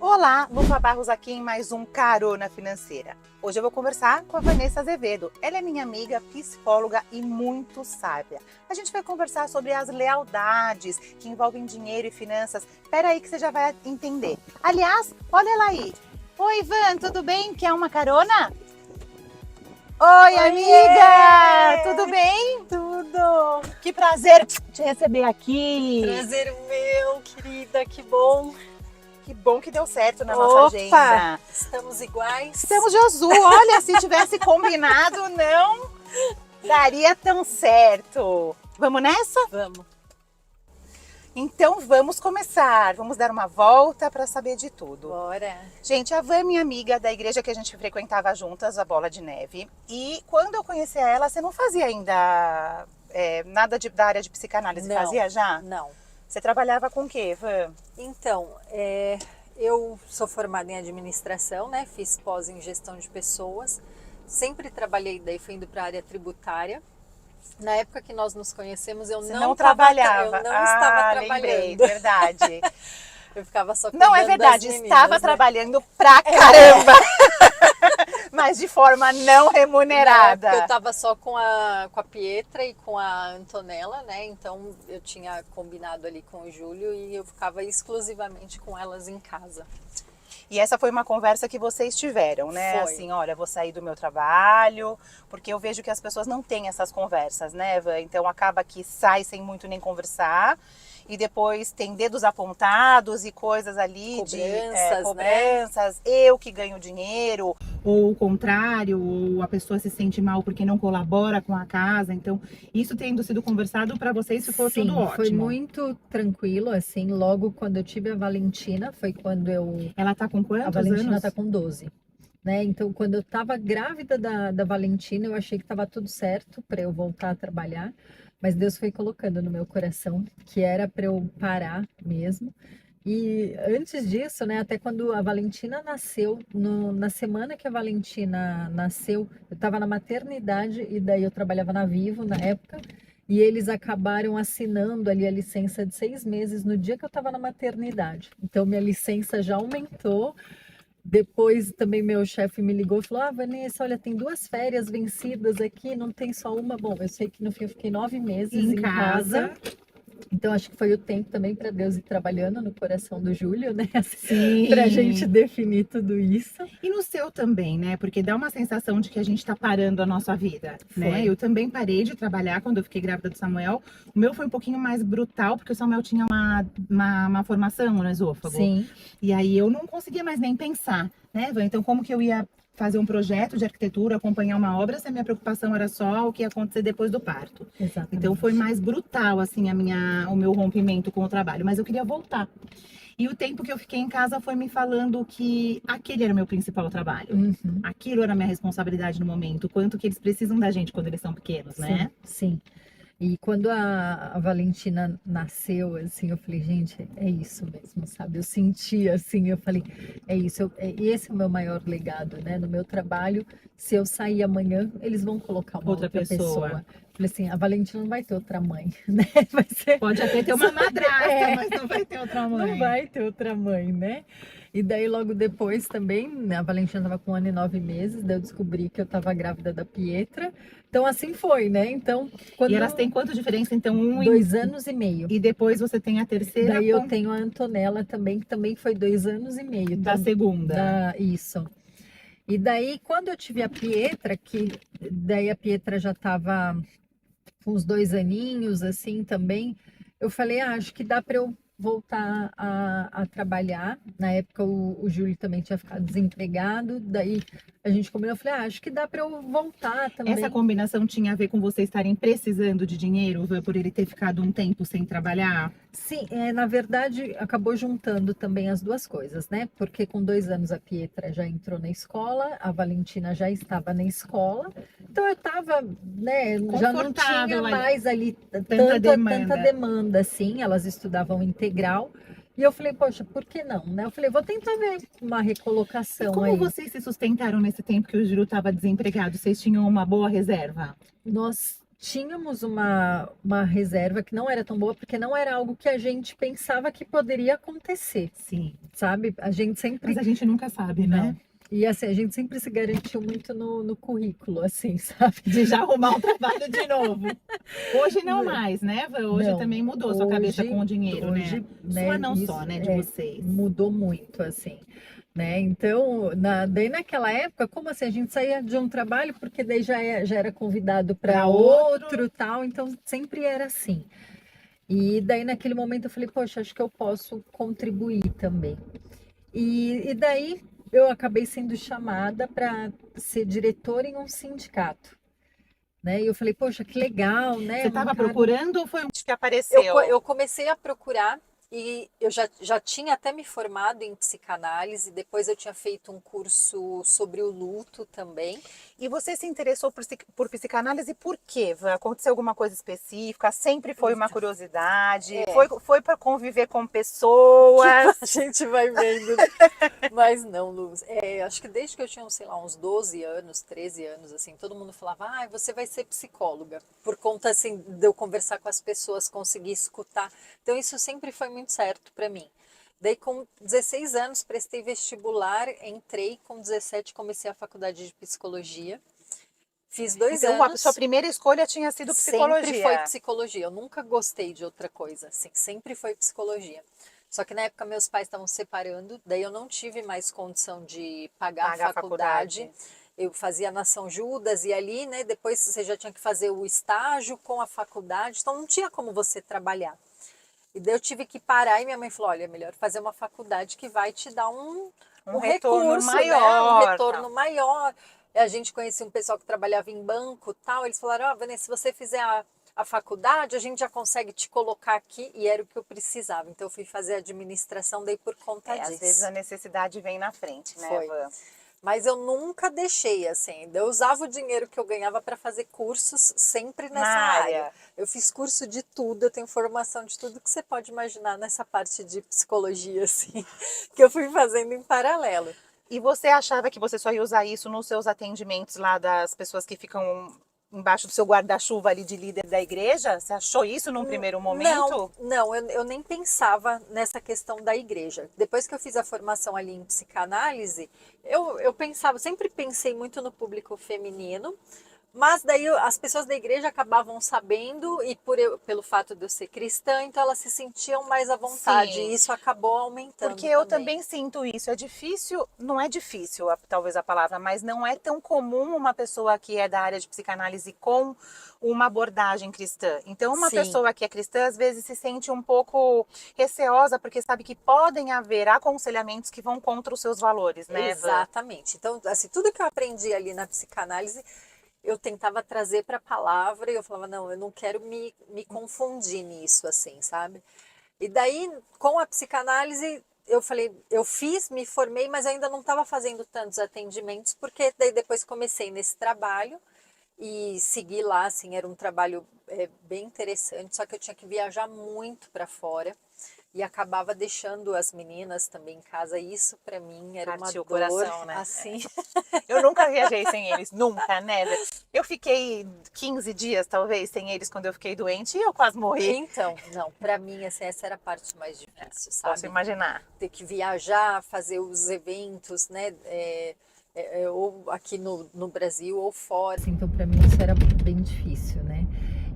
Olá, Lufa Barros aqui em mais um Carona Financeira. Hoje eu vou conversar com a Vanessa Azevedo. Ela é minha amiga, psicóloga e muito sábia. A gente vai conversar sobre as lealdades que envolvem dinheiro e finanças. Espera aí que você já vai entender. Aliás, olha ela aí. Oi, Ivan, tudo bem? Quer uma carona? Oi, amiga! Tudo bem? Tudo! Que prazer te receber aqui. Prazer meu, querida, que bom! Que bom que deu certo na nossa agenda. Estamos iguais? Estamos de azul. Olha, se tivesse combinado, não daria tão certo. Vamos nessa? Vamos! Então vamos começar. Vamos dar uma volta para saber de tudo. Bora! Gente, a Van é minha amiga da igreja que a gente frequentava juntas, a Bola de Neve. E quando eu conheci ela, você não fazia ainda nada da área de psicanálise? Não, fazia já? Não. Você trabalhava com o quê, Van? Então, eu sou formada em administração, né? Fiz pós em gestão de pessoas. Sempre trabalhei, daí fui indo para a área tributária. Na época que nós nos conhecemos, eu Você não não trabalhava? Eu não estava lembrei, trabalhando. verdade. Eu ficava só cuidando Não, é verdade, das meninas, estava né? trabalhando pra caramba, mas de forma não remunerada. Na época eu estava só com a Pietra e com a Antonella, né? Então eu tinha combinado ali com o Júlio e eu ficava exclusivamente com elas em casa. E essa foi uma conversa que vocês tiveram, né? Foi. Assim, olha, vou sair do meu trabalho, porque eu vejo que as pessoas não têm essas conversas, né, Eva? Então acaba que sai sem muito nem conversar. E depois tem dedos apontados e coisas ali cobranças, né? Eu que ganho dinheiro, ou o contrário, ou a pessoa se sente mal porque não colabora com a casa. Então, isso tendo sido conversado para vocês ficou tudo ótimo. Foi muito tranquilo, assim, logo quando eu tive a Valentina, foi quando eu... Ela tá com quantos A Valentina anos? tá com 12. Né? Então, quando eu tava grávida da Valentina, eu achei que tava tudo certo para eu voltar a trabalhar, mas Deus foi colocando no meu coração que era para eu parar mesmo. E antes disso, né, até quando a Valentina nasceu, na semana que a Valentina nasceu, eu estava na maternidade e daí eu trabalhava na Vivo na época, e eles acabaram assinando ali a licença de 6 meses no dia que eu estava na maternidade. Então, minha licença já aumentou. Depois também meu chefe me ligou e falou: Ah, Vanessa, olha, tem 2 férias vencidas aqui, não tem só uma. Bom, eu sei que no fim eu fiquei 9 meses em casa. Então acho que foi o tempo também para Deus ir trabalhando no coração do Júlio, né? Sim. Pra gente definir tudo isso. E no seu também, né? Porque dá uma sensação de que a gente tá parando a nossa vida, né? Foi. Eu também parei de trabalhar quando eu fiquei grávida do Samuel. O meu foi um pouquinho mais brutal, porque o Samuel tinha uma formação no esôfago. Sim. E aí eu não conseguia mais nem pensar, né, Van? Então como que eu ia fazer um projeto de arquitetura, acompanhar uma obra, se a minha preocupação era só o que ia acontecer depois do parto. Exatamente. Então foi mais brutal, assim, o meu rompimento com o trabalho. Mas eu queria voltar. E o tempo que eu fiquei em casa foi me falando que aquele era o meu principal trabalho. Uhum. Aquilo era a minha responsabilidade no momento. O quanto que eles precisam da gente quando eles são pequenos, né? Sim. E quando a Valentina nasceu, assim, eu falei, gente, é isso mesmo, sabe? Eu senti, assim, eu falei, é isso. Esse é o meu maior legado, né? No meu trabalho, se eu sair amanhã, eles vão colocar uma outra pessoa. Falei assim, a Valentina não vai ter outra mãe, né? Vai ser... Pode até ter uma madrasta, mas não vai ter outra mãe. Não vai ter outra mãe, né? E daí logo depois também, a Valentina estava com 1 ano e 9 meses, daí eu descobri que eu estava grávida da Pietra. Então assim foi, né? Então, E elas têm quanto diferença? Então, 2 anos e meio. E depois você tem a terceira. Daí eu tenho a Antonella também, que também foi 2 anos e meio. Da segunda. Isso. E daí, quando eu tive a Pietra, que daí a Pietra já estava com uns 2 aninhos, assim, também, eu falei, acho que dá para eu voltar a trabalhar. Na época o Júlio também tinha ficado desempregado, daí a gente combinou, eu falei, acho que dá para eu voltar também. Essa combinação tinha a ver com vocês estarem precisando de dinheiro, por ele ter ficado um tempo sem trabalhar? Sim, na verdade acabou juntando também as duas coisas, né? Porque com 2 anos a Pietra já entrou na escola, a Valentina já estava na escola, então eu estava, né, já não tinha mais ali tanta demanda, assim, elas estudavam integral. E eu falei, poxa, por que não, né? Eu falei, vou tentar ver uma recolocação. E como aí. Vocês se sustentaram nesse tempo que o Júlio estava desempregado? Vocês tinham uma boa reserva? Nós tínhamos uma reserva que não era tão boa, porque não era algo que a gente pensava que poderia acontecer, Sim. sabe? A gente sempre... Mas a gente nunca sabe, né? Não. E assim, a gente sempre se garantiu muito no currículo, assim, sabe? De já arrumar um trabalho de novo. Hoje não Não. mais, né? Hoje Não. também mudou sua cabeça com o dinheiro, Hoje, né? Sua não isso só, né? De vocês. mudou muito, assim, né? Então, daí naquela época, como assim? A gente saía de um trabalho porque daí já era convidado para Pra outro, tal, então sempre era assim. E daí naquele momento eu falei, poxa, acho que eu posso contribuir também. E daí eu acabei sendo chamada para ser diretora em um sindicato, né? E eu falei, poxa, que legal, né? Você estava cargo... procurando ou foi um que apareceu? Eu comecei a procurar e eu já tinha até me formado em psicanálise, depois eu tinha feito um curso sobre o luto também. E você se interessou por psicanálise por quê? Aconteceu alguma coisa específica? Sempre foi uma curiosidade? Foi para conviver com pessoas? A gente vai vendo. Mas não, Luz. Acho que desde que eu tinha, sei lá, uns 12 anos, 13 anos, assim, todo mundo falava, você vai ser psicóloga. Por conta, assim, de eu conversar com as pessoas, conseguir escutar. Então, isso sempre foi muito certo para mim. Daí, com 16 anos, prestei vestibular, entrei, com 17 comecei a faculdade de psicologia. Fiz 2 então, anos. A sua primeira escolha tinha sido psicologia. Sempre foi psicologia. Eu nunca gostei de outra coisa. Assim, sempre foi psicologia. Só que na época meus pais estavam separando, daí eu não tive mais condição de pagar a faculdade. Eu fazia na São Judas e ali, né? Depois você já tinha que fazer o estágio com a faculdade, então não tinha como você trabalhar. E daí eu tive que parar e minha mãe falou, olha, é melhor fazer uma faculdade que vai te dar um retorno recurso, maior, né? Um retorno maior. A gente conhecia um pessoal que trabalhava em banco e tal, eles falaram, Vanessa, se você fizer a faculdade, a gente já consegue te colocar aqui, e era o que eu precisava. Então eu fui fazer administração daí por conta disso. Às vezes a necessidade vem na frente, né, Foi. Van? Mas eu nunca deixei, assim, eu usava o dinheiro que eu ganhava para fazer cursos sempre nessa área. Eu fiz curso de tudo, eu tenho formação de tudo que você pode imaginar nessa parte de psicologia, assim, que eu fui fazendo em paralelo. E você achava que você só ia usar isso nos seus atendimentos lá das pessoas que ficam embaixo do seu guarda-chuva ali de líder da igreja? Você achou isso num primeiro momento? Não, eu nem pensava nessa questão da igreja. Depois que eu fiz a formação ali em psicanálise, eu pensava, sempre pensei muito no público feminino, mas daí as pessoas da igreja acabavam sabendo e pelo fato de eu ser cristã, então elas se sentiam mais à vontade. Sim. E isso acabou aumentando. Porque eu também sinto isso. É difícil, não é difícil, talvez a palavra, mas não é tão comum uma pessoa que é da área de psicanálise com uma abordagem cristã. Então, uma pessoa que é cristã, às vezes se sente um pouco receosa, porque sabe que podem haver aconselhamentos que vão contra os seus valores, né, Eva? Exatamente. Então, assim, tudo que eu aprendi ali na psicanálise, eu tentava trazer para a palavra e eu falava, não, eu não quero me confundir nisso, assim, sabe? E daí, com a psicanálise, eu falei, eu me formei, mas ainda não estava fazendo tantos atendimentos, porque daí depois comecei nesse trabalho e segui lá, assim, era um trabalho bem interessante, só que eu tinha que viajar muito para fora. E acabava deixando as meninas também em casa. Isso para mim era uma dor, coração, né? assim. Eu nunca viajei sem eles, nunca, né? Eu fiquei 15 dias, talvez, sem eles quando eu fiquei doente e eu quase morri. Então, não, para mim assim, essa era a parte mais difícil, sabe? Posso imaginar. Ter que viajar, fazer os eventos, né? Ou aqui no Brasil ou fora. Então, para mim isso era bem difícil, né?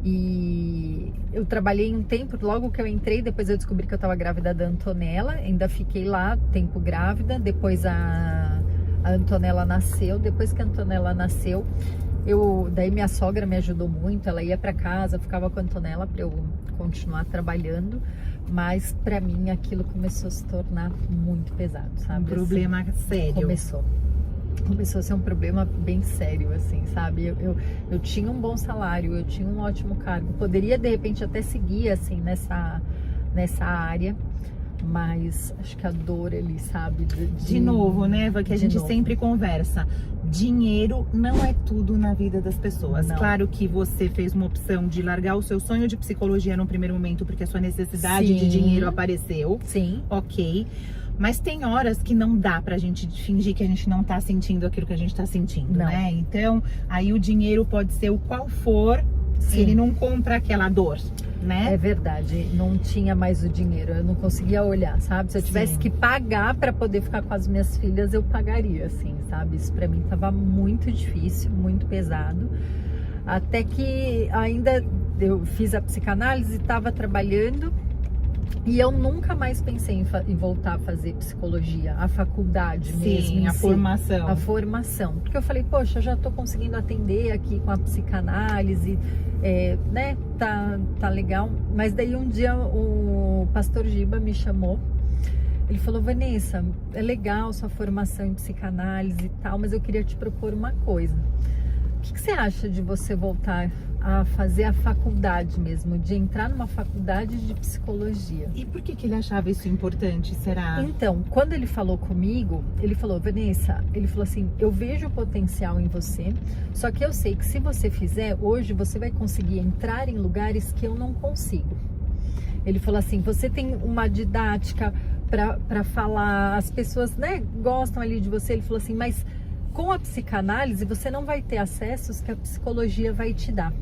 E eu trabalhei um tempo, logo que eu entrei, depois eu descobri que eu estava grávida da Antonella, ainda fiquei lá, tempo grávida, depois a Antonella nasceu, depois que a Antonella nasceu, daí minha sogra me ajudou muito, ela ia para casa, ficava com a Antonella para eu continuar trabalhando, mas para mim aquilo começou a se tornar muito pesado, sabe? Um problema sério. Começou a ser um problema bem sério, assim, sabe? Eu tinha um bom salário, eu tinha um ótimo cargo, poderia de repente até seguir, assim, nessa área, mas acho que a dor ali, sabe? De novo, né, Eva, que a gente sempre conversa. Dinheiro não é tudo na vida das pessoas. Não. Claro que você fez uma opção de largar o seu sonho de psicologia no primeiro momento, porque a sua necessidade de dinheiro apareceu. Sim. Ok. Mas tem horas que não dá pra gente fingir que a gente não tá sentindo aquilo que a gente tá sentindo, né? Então, aí o dinheiro pode ser o qual for Sim. Ele não compra aquela dor, né? É verdade, não tinha mais o dinheiro, eu não conseguia olhar, sabe? Se eu tivesse Sim. que pagar para poder ficar com as minhas filhas, eu pagaria, assim, sabe? Isso para mim tava muito difícil, muito pesado. Até que ainda eu fiz a psicanálise, estava trabalhando e eu nunca mais pensei em voltar a fazer psicologia, a faculdade mesmo, Sim, em a si. formação. A formação. Porque eu falei, poxa, eu já estou conseguindo atender aqui com a psicanálise, né? Tá legal. Mas daí um dia o pastor Giba me chamou. Ele falou, Vanessa, é legal sua formação em psicanálise e tal, mas eu queria te propor uma coisa. O que você acha de você voltar a fazer a faculdade mesmo, de entrar numa faculdade de psicologia? E por que ele achava isso importante, será? Então, quando ele falou comigo, ele falou, Vanessa, ele falou assim, eu vejo o potencial em você, só que eu sei que se você fizer, hoje você vai conseguir entrar em lugares que eu não consigo. Ele falou assim, você tem uma didática para falar, as pessoas, né, gostam ali de você. Ele falou assim, mas com a psicanálise você não vai ter acessos que a psicologia vai te dar.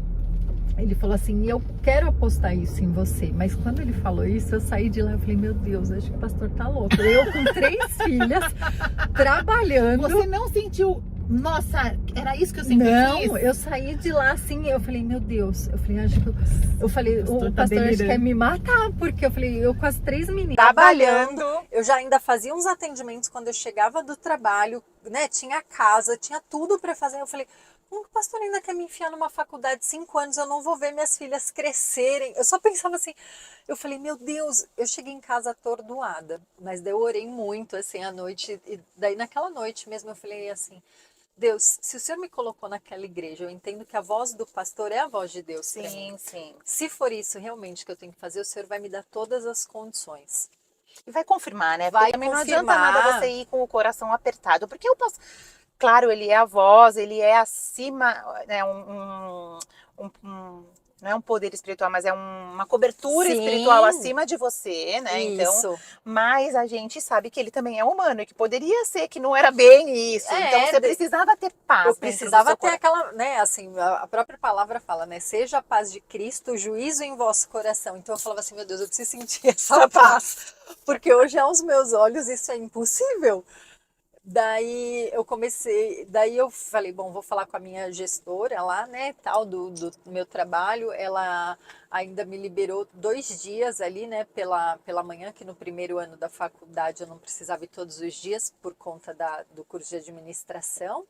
Ele falou assim, eu quero apostar isso em você. Mas quando ele falou isso, eu saí de lá e falei, meu Deus, acho que o pastor tá louco. Eu com 3 filhas, trabalhando. Você não sentiu, nossa, era isso que eu sempre Não, quis? eu saí de lá assim, eu falei, meu Deus. Eu falei, acho que eu falei, o tá pastor acho que delirando. quer me matar, porque eu falei, eu com as 3 meninas. Trabalhando, eu já ainda fazia uns atendimentos quando eu chegava do trabalho, né? Tinha casa, tinha tudo para fazer. Eu falei, como que o pastor ainda quer me enfiar numa faculdade de 5 anos? Eu não vou ver minhas filhas crescerem. Eu só pensava assim, eu falei, meu Deus, eu cheguei em casa atordoada, mas daí eu orei muito assim à noite, e daí naquela noite mesmo eu falei assim, Deus, se o Senhor me colocou naquela igreja, eu entendo que a voz do pastor é a voz de Deus para mim. Sim. Se for isso realmente que eu tenho que fazer, o Senhor vai me dar todas as condições. E vai confirmar, né? Vai Porque também não adianta confirmar. nada você ir com o coração apertado. Porque o pastor, claro, ele é a voz, ele é acima, né, não é um poder espiritual, mas é uma cobertura Sim. espiritual acima de você, né? Então, Isso. mas a gente sabe que ele também é humano e que poderia ser que não era bem isso. É, Então você precisava ter paz. Eu dentro do precisava seu ter coração. aquela, né, assim, a própria palavra fala, né, seja a paz de Cristo, juízo em vosso coração. Então eu falava assim, meu Deus, eu preciso sentir essa paz, porque hoje aos meus olhos isso é impossível. Daí eu falei, bom, vou falar com a minha gestora lá, né, tal, do meu trabalho. Ela ainda me liberou 2 dias ali, né, pela manhã, que no primeiro ano da faculdade eu não precisava ir todos os dias por conta do curso de administração.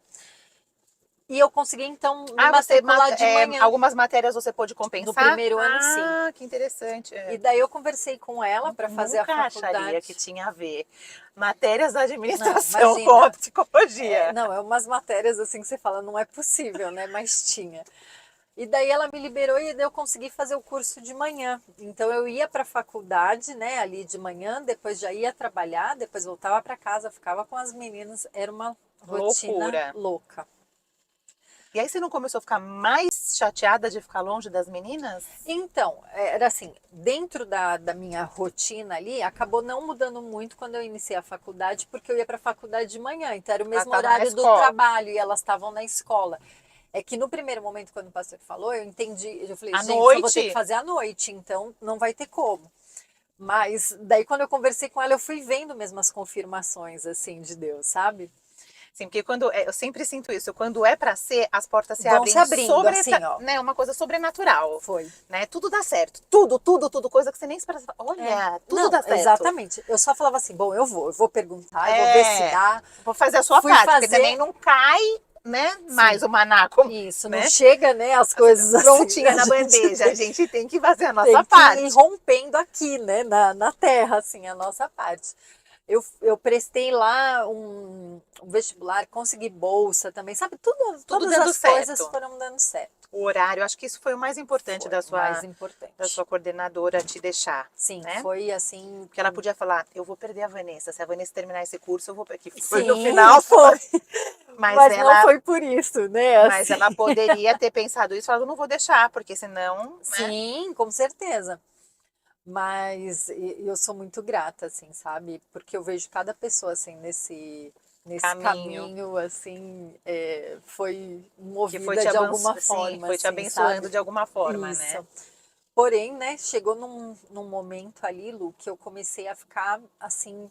E eu consegui, então, me matricular de manhã. Algumas matérias você pôde compensar? No primeiro ano, sim. Ah, que interessante. E daí eu conversei com ela para fazer a Nunca faculdade. acharia que tinha a ver matérias da Não, administração imagina. com a psicologia. Não, é umas matérias assim que você fala, não é possível, né? Mas tinha. E daí ela me liberou e daí eu consegui fazer o curso de manhã. Então eu ia para a faculdade, né, ali de manhã, depois já ia trabalhar, depois voltava para casa, ficava com as meninas, era uma rotina Loucura. louca. E aí você não começou a ficar mais chateada de ficar longe das meninas? Então, era assim, dentro da minha rotina ali, acabou não mudando muito quando eu iniciei a faculdade, porque eu ia para a faculdade de manhã, então era o mesmo estavam na horário do escola. trabalho e elas estavam na escola. É que no primeiro momento, quando o pastor falou, eu entendi, eu falei, À gente, eu vou ter noite? que fazer à noite, então não vai ter como. Mas daí quando eu conversei com ela, eu fui vendo mesmo as confirmações, assim, de Deus, sabe? Sim, porque eu sempre sinto isso, quando é pra ser, as portas se Vão abrem se abrindo, assim, ó. né, uma coisa sobrenatural. Foi. Né? Tudo dá certo. Tudo, coisa que você nem espera. Olha, tudo Não, dá certo. exatamente. Eu só falava assim, bom, eu vou perguntar, eu vou É. ver se dá. Vou fazer a sua Fui parte, porque fazer- também não cai, né? Mais o maná. Isso, né? não chega, né, as coisas assim. Prontinha na A gente bandeja. A gente tem que fazer a nossa tem que parte. ir rompendo aqui, né, na terra, assim, a nossa parte. Eu prestei lá um vestibular, consegui bolsa também, sabe? Todas dando as coisas certo. foram dando certo. O horário, acho que isso foi o mais importante Foi da o mais importante. sua coordenadora te deixar. Sim, né? foi assim. Porque ela podia falar, eu vou perder a Vanessa. Se a Vanessa terminar esse curso, eu vou. Que foi Sim, no final. foi. Mas ela, não foi por isso, né? mas assim. ela poderia ter pensado isso e falado, não vou deixar, porque senão. Né? Sim, com certeza. Mas eu sou muito grata, assim, sabe? Porque eu vejo cada pessoa, assim, nesse Caminho. caminho, assim, foi Que foi movida de alguma sim, forma, foi te assim, abençoando sabe? de alguma forma, né? Isso. Porém, né, chegou num momento ali, Lu, que eu comecei a ficar, assim,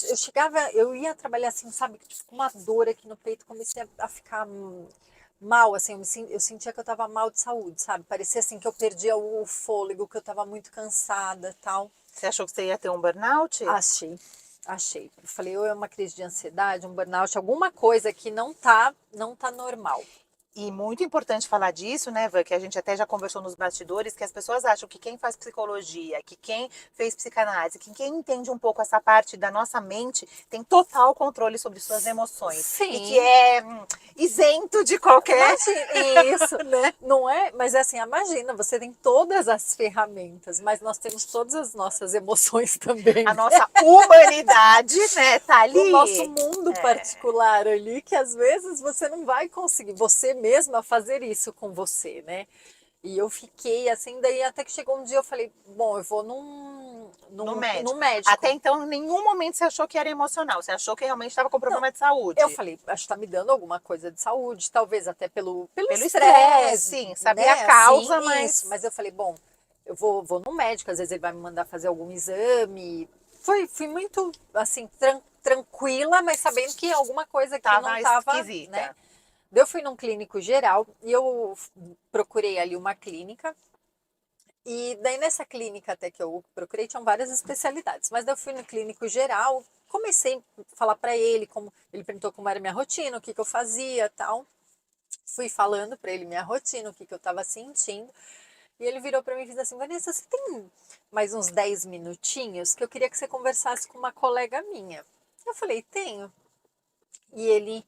eu chegava, eu ia trabalhar assim, sabe, tipo, com uma dor aqui no peito, comecei a ficar mal, assim, eu sentia que eu tava mal de saúde, sabe? Parecia assim que eu perdia o fôlego, que eu tava muito cansada, tal. Você achou que você ia ter um burnout? Achei. Eu falei, ou é uma crise de ansiedade, um burnout, alguma coisa que não tá normal. E muito importante falar disso, né, Van, que a gente até já conversou nos bastidores, que as pessoas acham que quem faz psicologia, que quem fez psicanálise, que quem entende um pouco essa parte da nossa mente, tem total controle sobre suas emoções. E que Sim. é isento de qualquer, Imagina, isso, né? não é? Mas é assim, imagina, você tem todas as ferramentas, mas nós temos todas as nossas emoções A também. nossa humanidade, né, tá O nosso ali. mundo É. particular ali, que às vezes você não vai conseguir, você mesma fazer isso com você, né? E eu fiquei assim, daí até que chegou um dia eu falei, bom, eu vou No num médico. Até médico. então, em nenhum momento você achou que era emocional. Você achou que realmente estava com Não, problema de eu saúde. falei, acho que tá me dando alguma coisa de saúde, talvez até pelo Pelo estresse, estresse, sim. Sabia a né? Assim, causa, isso. mas Mas eu falei, bom, eu vou no médico, às vezes ele vai me mandar fazer algum exame. Fui muito, assim, tranquila, mas sabendo que alguma coisa aqui não estava tava, né? esquisita. Daí eu fui num clínico geral e eu procurei ali uma clínica. E daí nessa clínica até que eu procurei, tinham várias especialidades. Mas daí eu fui no clínico geral, comecei a falar para ele, como ele perguntou como era minha rotina, o que que eu fazia, tal. Fui falando para ele minha rotina, o que que eu estava sentindo. E ele virou para mim e disse assim: Vanessa, você tem mais uns 10 minutinhos que eu queria que você conversasse com uma colega minha? Eu falei: tenho. E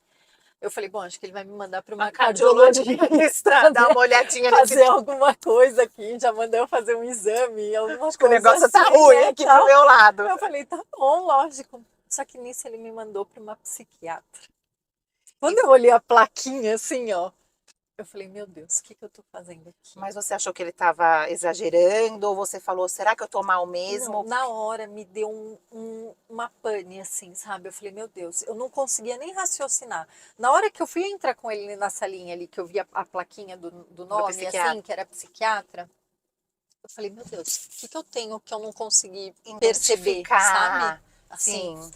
eu falei: bom, acho que ele vai me mandar para Uma uma cardiologista, cardiologista, dá né? uma olhadinha nesse. Fazer alguma coisa aqui, já mandou eu fazer um exame, alguma Acho que o coisa negócio tá assim, ruim né? aqui pro Tal. meu lado. Eu falei: tá bom, lógico. Só que nisso ele me mandou para uma psiquiatra. E- Quando eu olhei a plaquinha assim, ó, eu falei: meu Deus, o que que eu tô fazendo aqui? Mas você achou que ele estava exagerando? Ou você falou, será que eu tô mal Não, mesmo? na hora me deu uma pane, assim, sabe? Eu falei, meu Deus, eu não conseguia nem raciocinar. Na hora que eu fui entrar com ele na salinha ali, que eu vi a plaquinha do Do nome, assim, psiquiatra. que era psiquiatra, eu falei, meu Deus, o que que eu tenho que eu não consegui perceber, sabe? Identificar. Assim, Sim.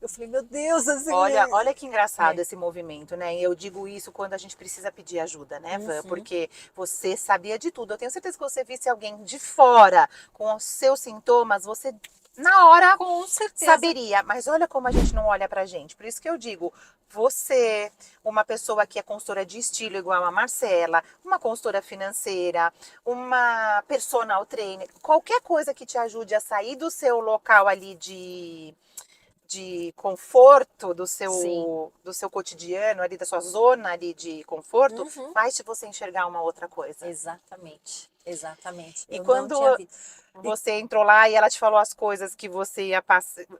eu falei, meu Deus, assim, Olha que engraçado é. esse movimento, né? E eu digo isso quando a gente precisa pedir ajuda, né, Van? Uhum, Porque você sabia de tudo. Eu tenho certeza que você visse alguém de fora com os seus sintomas, você na hora com certeza. saberia. Mas olha como a gente não olha pra gente. Por isso que eu digo, você, uma pessoa que é consultora de estilo igual a Marcela, uma consultora financeira, uma personal trainer, qualquer coisa que te ajude a sair do seu local ali de conforto Sim. do seu cotidiano, ali da sua zona ali de conforto, Uhum. faz você enxergar uma outra coisa. Exatamente, exatamente. E Eu não quando tinha visto. E você entrou lá e ela te falou as coisas que você ia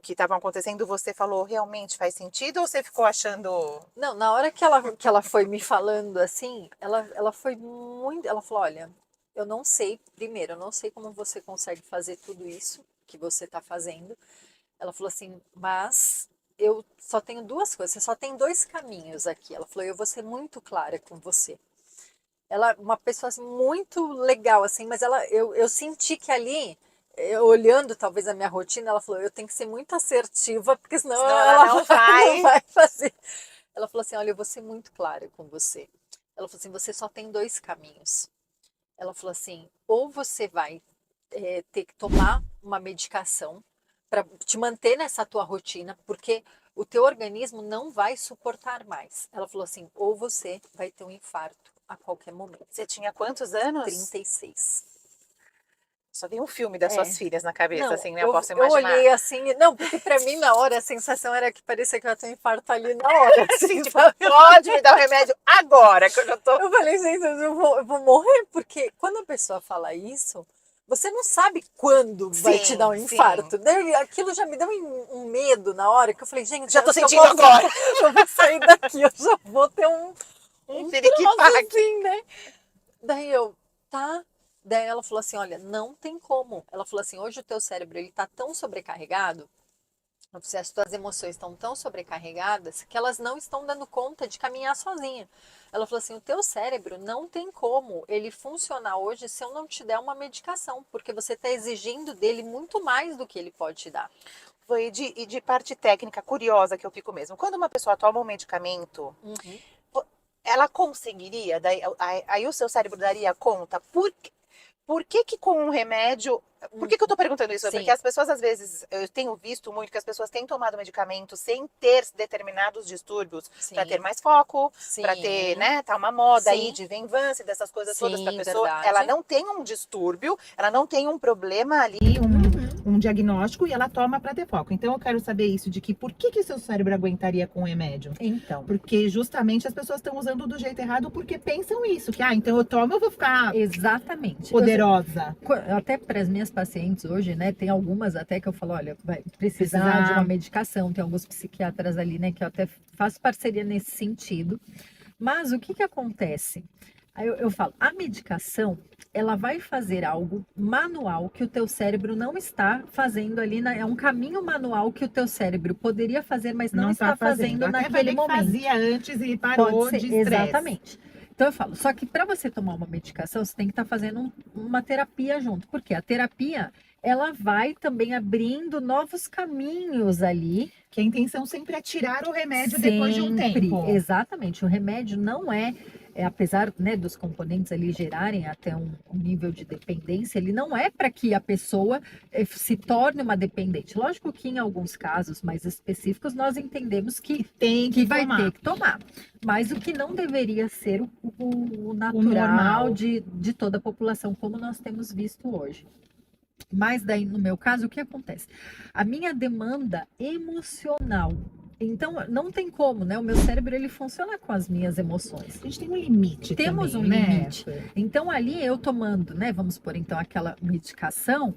que estavam acontecendo, você falou realmente faz sentido ou você ficou achando não, na hora que ela foi me falando assim, ela foi muito. Ela falou: olha, eu não sei, primeiro, eu não sei como você consegue fazer tudo isso que você está fazendo. Ela falou assim, mas eu só tenho duas coisas, você só tem dois caminhos aqui. Ela falou: eu vou ser muito clara com você. Ela é uma pessoa assim, muito legal, assim, mas eu senti que ali. Olhando talvez a minha rotina, ela falou: eu tenho que ser muito assertiva, porque senão senão ela ela não não vai. vai fazer. Ela falou assim: olha, eu vou ser muito clara com você. Ela falou assim: você só tem dois caminhos. Ela falou assim: ou você vai ter que tomar uma medicação para te manter nessa tua rotina, porque o teu organismo não vai suportar mais. Ela falou assim: ou você vai ter um infarto a qualquer momento. Você tinha quantos anos? 36. Só tem um filme das É. suas filhas na cabeça, Não, assim, né? Eu eu, posso eu imaginar. olhei assim, não, porque para mim na hora a sensação era que parecia que eu ia ter um infarto ali na hora, Assim, assim, tipo, sabe? pode me dar o remédio agora, que eu já tô. Eu falei, gente, eu vou morrer, porque quando a pessoa fala isso, você não sabe quando vai te dar Sim, um sim. infarto. Daí, aquilo já me deu um medo na hora, que eu falei, gente, Já eu tô acho que eu sentindo vou, agora. eu vou sair daqui, eu já vou ter Um um troço piriquipaque. assim, né? Daí eu, tá. Daí ela falou assim, olha, não tem como. Ela falou assim, hoje o teu cérebro, ele tá tão sobrecarregado Se as tuas emoções estão tão sobrecarregadas que elas não estão dando conta de caminhar sozinha. Ela falou assim, o teu cérebro não tem como ele funcionar hoje se eu não te der uma medicação, porque você está exigindo dele muito mais do que ele pode te dar. E de parte técnica curiosa que eu fico mesmo. Quando uma pessoa toma um medicamento, ela conseguiria, aí o seu cérebro daria conta? Por que com um remédio... Por que eu tô perguntando isso? Sim. Porque as pessoas, às vezes, eu tenho visto muito que as pessoas têm tomado medicamento sem ter determinados distúrbios, para ter mais foco, para ter, né, tá uma moda aí de Venvance, dessas coisas todas, pra pessoa, ela não tem um distúrbio, ela não tem um problema ali, um diagnóstico, e ela toma para ter foco. Então eu quero saber isso, de que por que seu cérebro aguentaria com o remédio? Então, Porque justamente as pessoas estão usando do jeito errado porque pensam isso, que então eu tomo, eu vou ficar exatamente. poderosa. Até para as minhas pacientes hoje, né, tem algumas até que eu falo, olha, vai precisar de uma medicação, tem alguns psiquiatras ali, né, que eu até faço parceria nesse sentido. Mas o que acontece? Aí eu falo, a medicação, ela vai fazer algo manual que o teu cérebro não está fazendo ali, é um caminho manual que o teu cérebro poderia fazer, mas não está fazendo naquele momento. Fazia antes e parou de estresse. Exatamente. Então eu falo, só que para você tomar uma medicação, você tem que estar fazendo uma terapia junto, porque a terapia, ela vai também abrindo novos caminhos ali. Que a intenção sempre é tirar o remédio depois de um tempo. Exatamente, o remédio não apesar, né, dos componentes ali gerarem até um nível de dependência, ele não é para que a pessoa se torne uma dependente. Lógico que em alguns casos mais específicos nós entendemos que vai ter que tomar. Mas o que não deveria ser o natural de toda a população, como nós temos visto hoje. Mas daí, no meu caso, o que acontece? A minha demanda emocional. Então, não tem como, né? O meu cérebro, ele funciona com as minhas emoções. A gente tem um limite Temos também, um né? limite. Então, ali, eu tomando, né? Vamos supor, então, aquela medicação,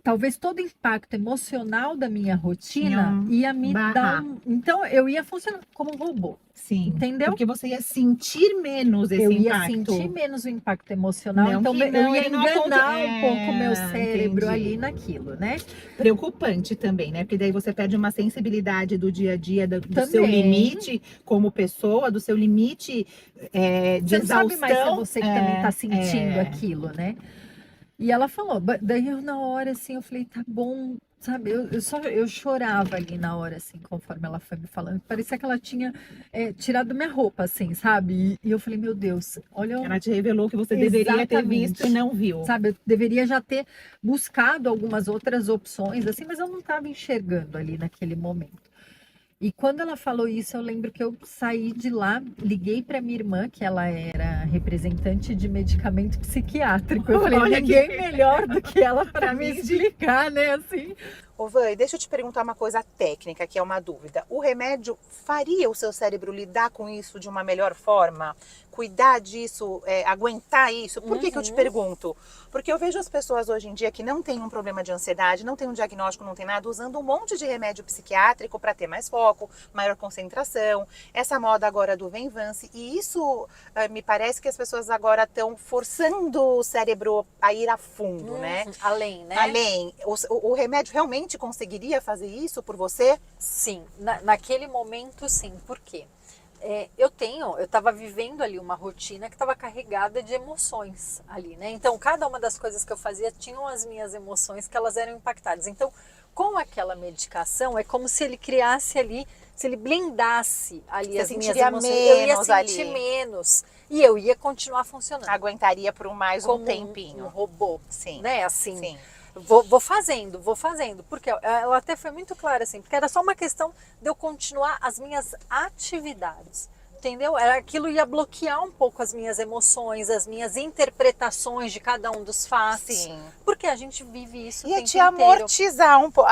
talvez todo o impacto emocional da minha rotina ia me dar Então, eu ia funcionar como um robô. Sim. Entendeu? Porque você ia sentir menos esse impacto. Eu ia sentir menos o impacto emocional. Então, eu ia enganar um pouco o meu cérebro ali naquilo, né? Preocupante também, né? Porque daí você perde uma sensibilidade do dia a dia, do seu limite como pessoa, do seu limite de exaustão. Você não sabe mais se é você que também está sentindo aquilo, né? E ela falou, daí eu na hora assim, eu falei, tá bom, sabe, eu chorava ali na hora, assim, conforme ela foi me falando, parecia que ela tinha tirado minha roupa, assim, sabe, e eu falei, meu Deus, olha... Ela te revelou que você deveria ter visto e não viu. Sabe, eu deveria já ter buscado algumas outras opções, assim, mas eu não estava enxergando ali naquele momento. E quando ela falou isso, eu lembro que eu saí de lá, liguei para minha irmã, que ela era representante de medicamento psiquiátrico. Eu falei, ninguém melhor do que ela para me explicar, né, assim. Ô, Vânia, deixa eu te perguntar uma coisa técnica, que é uma dúvida. O remédio faria o seu cérebro lidar com isso de uma melhor forma? Cuidar disso, aguentar isso? Por que eu te pergunto? Porque eu vejo as pessoas hoje em dia que não têm um problema de ansiedade, não tem um diagnóstico, não tem nada, usando um monte de remédio psiquiátrico para ter mais foco, maior concentração. Essa moda agora do Venvance. E isso me parece que as pessoas agora estão forçando o cérebro a ir a fundo, né? Além, né? Além. O remédio realmente conseguiria fazer isso por você? Sim, naquele momento sim. Por quê? Eu estava vivendo ali uma rotina que estava carregada de emoções ali, né? Então, cada uma das coisas que eu fazia tinham as minhas emoções que elas eram impactadas. Então, com aquela medicação, é como se ele criasse ali, se ele blindasse ali as minhas emoções. Eu ia sentir menos e eu ia continuar funcionando. Aguentaria por mais um tempinho. Um robô, sim, né? Assim. Sim. Vou fazendo, porque ela até foi muito clara assim, porque era só uma questão de eu continuar as minhas atividades, entendeu? Aquilo ia bloquear um pouco as minhas emoções, as minhas interpretações de cada um dos fatos, Sim. Porque a gente vive isso o tempo te amortizar um pouco,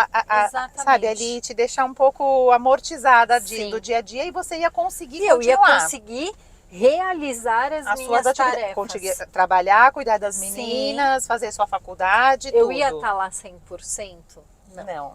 sabe, ali te deixar um pouco amortizada do dia a dia e você ia conseguir continuar. Eu ia conseguir realizar as minhas tarefas. Conseguir trabalhar, cuidar das meninas, fazer sua faculdade, eu tudo. Ia estar lá 100%? Não.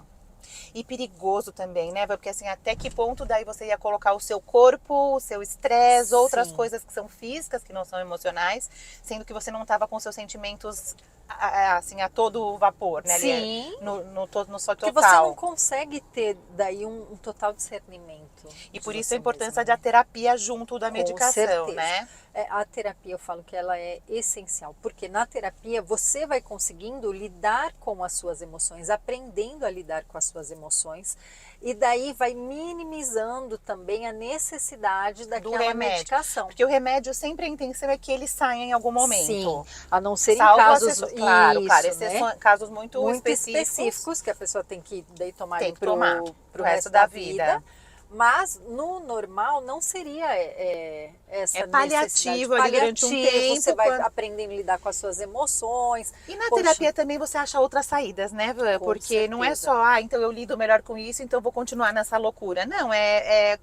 E perigoso também, né? Porque assim, até que ponto daí você ia colocar o seu corpo, o seu estresse, outras coisas que são físicas, que não são emocionais, sendo que você não estava com seus sentimentos assim, a todo vapor, né? Ali, Sim. no seu Que você não total. consegue ter daí um total discernimento E de por isso você a importância mesmo, da né? terapia junto da Com medicação, certeza. né? A terapia, eu falo que ela é essencial, porque na terapia você vai conseguindo lidar com as suas emoções, aprendendo a lidar com as suas emoções, e daí vai minimizando também a necessidade Do daquela remédio. medicação. Porque o remédio sempre a intenção é que ele saia em algum Sim, momento. a não ser em Salvo casos, exceções, claro, isso, exceções, né? casos muito Muito específicos, específicos que a pessoa tem que daí tomar tem ali que tomar pro resto da vida. Mas no normal não seria essa É necessidade. paliativo ali durante um Paliativo, você tempo. vai aprendendo a lidar com as suas emoções. E na Poxa, terapia também você acha outras saídas, né, Van? com Porque não é certeza. só, então eu lido melhor com isso, então vou continuar nessa loucura. Não,